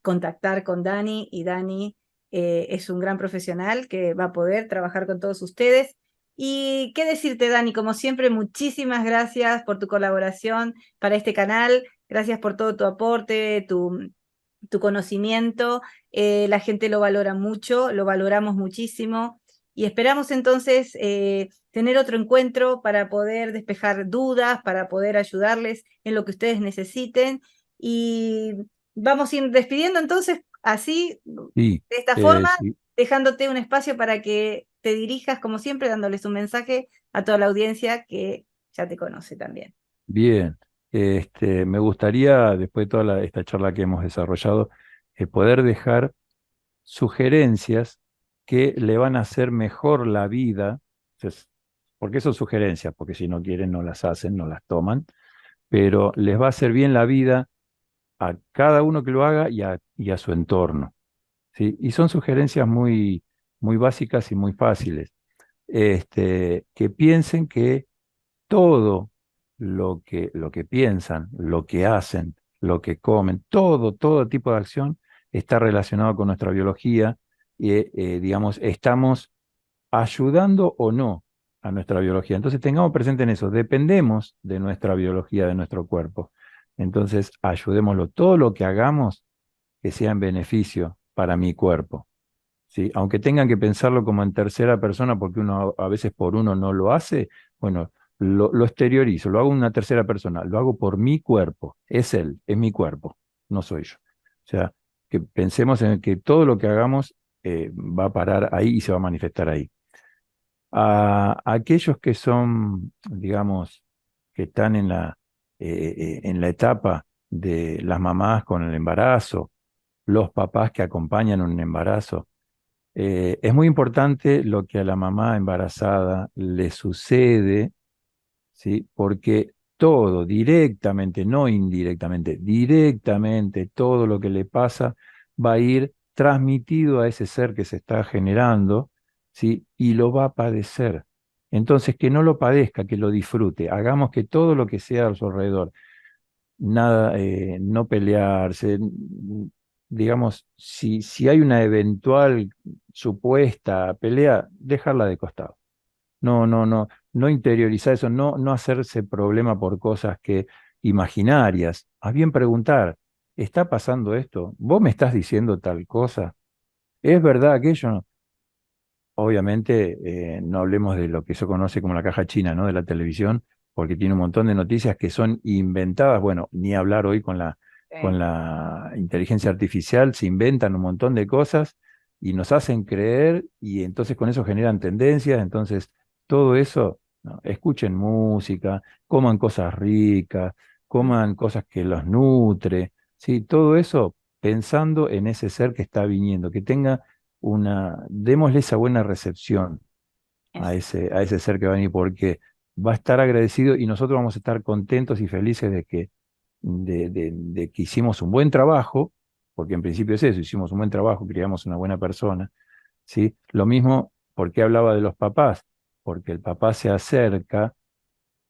contactar con Dani y Dani es un gran profesional que va a poder trabajar con todos ustedes. Y qué decirte, Dani, como siempre, muchísimas gracias por tu colaboración para este canal. Gracias por todo tu aporte, tu conocimiento, la gente lo valora mucho, lo valoramos muchísimo y esperamos entonces tener otro encuentro para poder despejar dudas, para poder ayudarles en lo que ustedes necesiten y vamos a ir despidiendo entonces así, Sí, de esta forma, sí, dejándote un espacio para que te dirijas, como siempre, dándoles un mensaje a toda la audiencia que ya te conoce también. Bien, me gustaría, después de toda esta charla que hemos desarrollado, poder dejar sugerencias que le van a hacer mejor la vida. Entonces, ¿por qué son sugerencias? Porque si no quieren, no las hacen, no las toman, pero les va a hacer bien la vida a cada uno que lo haga y a su entorno, ¿sí? Y son sugerencias muy básicas y muy fáciles. Que piensen que todo lo que piensan, lo que hacen, lo que comen, todo tipo de acción está relacionado con nuestra biología y, digamos, estamos ayudando o no a nuestra biología. Entonces tengamos presente en eso, dependemos de nuestra biología, de nuestro cuerpo. Entonces ayudémoslo, todo lo que hagamos que sea en beneficio para mi cuerpo. ¿Sí? Aunque tengan que pensarlo como en tercera persona, porque uno a veces por uno no lo hace, bueno, lo exteriorizo, lo hago en una tercera persona, lo hago por mi cuerpo, es él, es mi cuerpo, no soy yo. O sea, que pensemos en que todo lo que hagamos va a parar ahí y se va a manifestar ahí. A aquellos que son, digamos, que están en la etapa de las mamás con el embarazo, los papás que acompañan un embarazo, es muy importante lo que a la mamá embarazada le sucede, ¿sí? Porque todo, directamente, no indirectamente, directamente, todo lo que le pasa va a ir transmitido a ese ser que se está generando, ¿sí? Y lo va a padecer. Entonces, que no lo padezca, que lo disfrute. Hagamos que todo lo que sea a su alrededor, nada, no pelearse, digamos, si hay una eventual supuesta pelea, dejarla de costado. No interiorizar eso, no hacerse problema por cosas que imaginarias. Más bien preguntar, ¿está pasando esto? ¿Vos me estás diciendo tal cosa? ¿Es verdad aquello? Obviamente, no hablemos de lo que se conoce como la caja china, ¿no? De la televisión, porque tiene un montón de noticias que son inventadas. Bueno, ni hablar hoy con Sí. la inteligencia artificial, se inventan un montón de cosas y nos hacen creer y entonces con eso generan tendencias. Entonces, todo eso, ¿no? Escuchen música, coman cosas ricas, Mm, coman cosas que los nutre, ¿sí? Todo eso pensando en ese ser que está viniendo, que tenga démosle esa buena recepción eso. a ese ser que va a venir, porque va a estar agradecido y nosotros vamos a estar contentos y felices de que hicimos un buen trabajo, porque en principio es eso, hicimos un buen trabajo, criamos una buena persona, ¿sí? Lo mismo, ¿por qué hablaba de los papás? Porque el papá se acerca,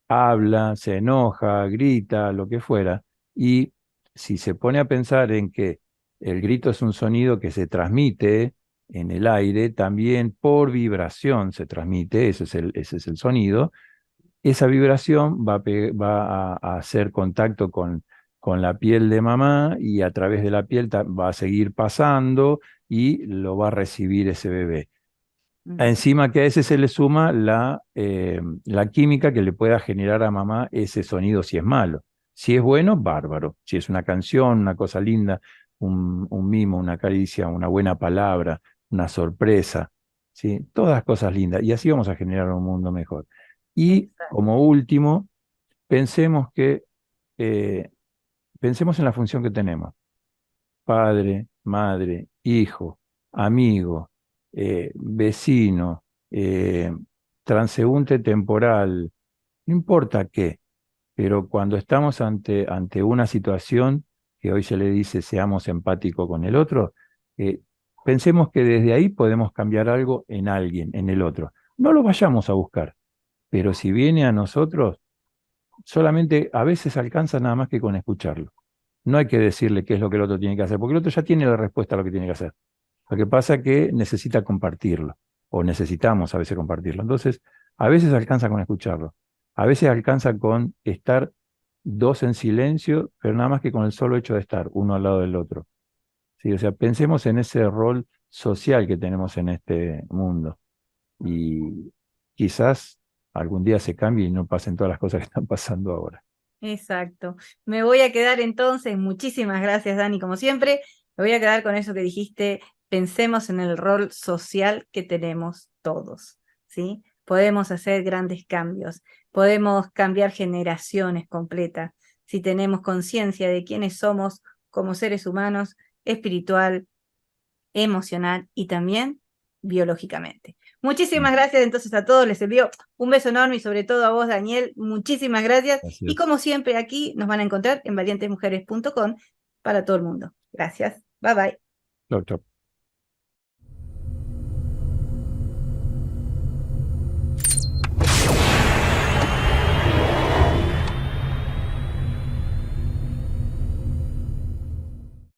habla, se enoja, grita, lo que fuera, y si se pone a pensar en que el grito es un sonido que se transmite en el aire, también por vibración se transmite, ese es el sonido, esa vibración va a hacer contacto con la piel de mamá y a través de la piel va a seguir pasando y lo va a recibir ese bebé. Mm, Encima que a ese se le suma la química que le pueda generar a mamá ese sonido si es malo. Si es bueno, bárbaro. Si es una canción, una cosa linda, un mimo, una caricia, una buena palabra, una sorpresa, ¿sí? Todas cosas lindas. Y así vamos a generar un mundo mejor. Y exacto. como último, pensemos eh, pensemos en la función que tenemos padre, madre, hijo, amigo, vecino, transeúnte temporal, no importa qué, pero cuando estamos ante una situación que hoy se le dice seamos empáticos con el otro, eh, pensemos que desde ahí podemos cambiar algo en alguien, en el otro. No lo vayamos a buscar, pero si viene a nosotros, solamente a veces alcanza nada más que con escucharlo. No hay que decirle qué es lo que el otro tiene que hacer, porque el otro ya tiene la respuesta a lo que tiene que hacer. Lo que pasa es que necesita compartirlo, o necesitamos a veces compartirlo. Entonces, a veces alcanza con escucharlo, a veces alcanza con estar dos en silencio, pero nada más que con el solo hecho de estar uno al lado del otro. ¿Sí? O sea, pensemos en ese rol social que tenemos en este mundo y quizás algún día se cambie y no pasen todas las cosas que están pasando ahora. Exacto. Me voy a quedar entonces, muchísimas gracias, Dani, como siempre. Me voy a quedar con eso que dijiste, pensemos en el rol social que tenemos todos, ¿sí? Podemos hacer grandes cambios, podemos cambiar generaciones completas si tenemos conciencia de quiénes somos como seres humanos, espiritual, emocional y también biológicamente. Muchísimas gracias entonces a todos, les envío un beso enorme y sobre todo a vos, Daniel, muchísimas gracias. Y como siempre aquí nos van a encontrar en valientesmujeres.com para todo el mundo. Gracias, bye bye. Chau, chau.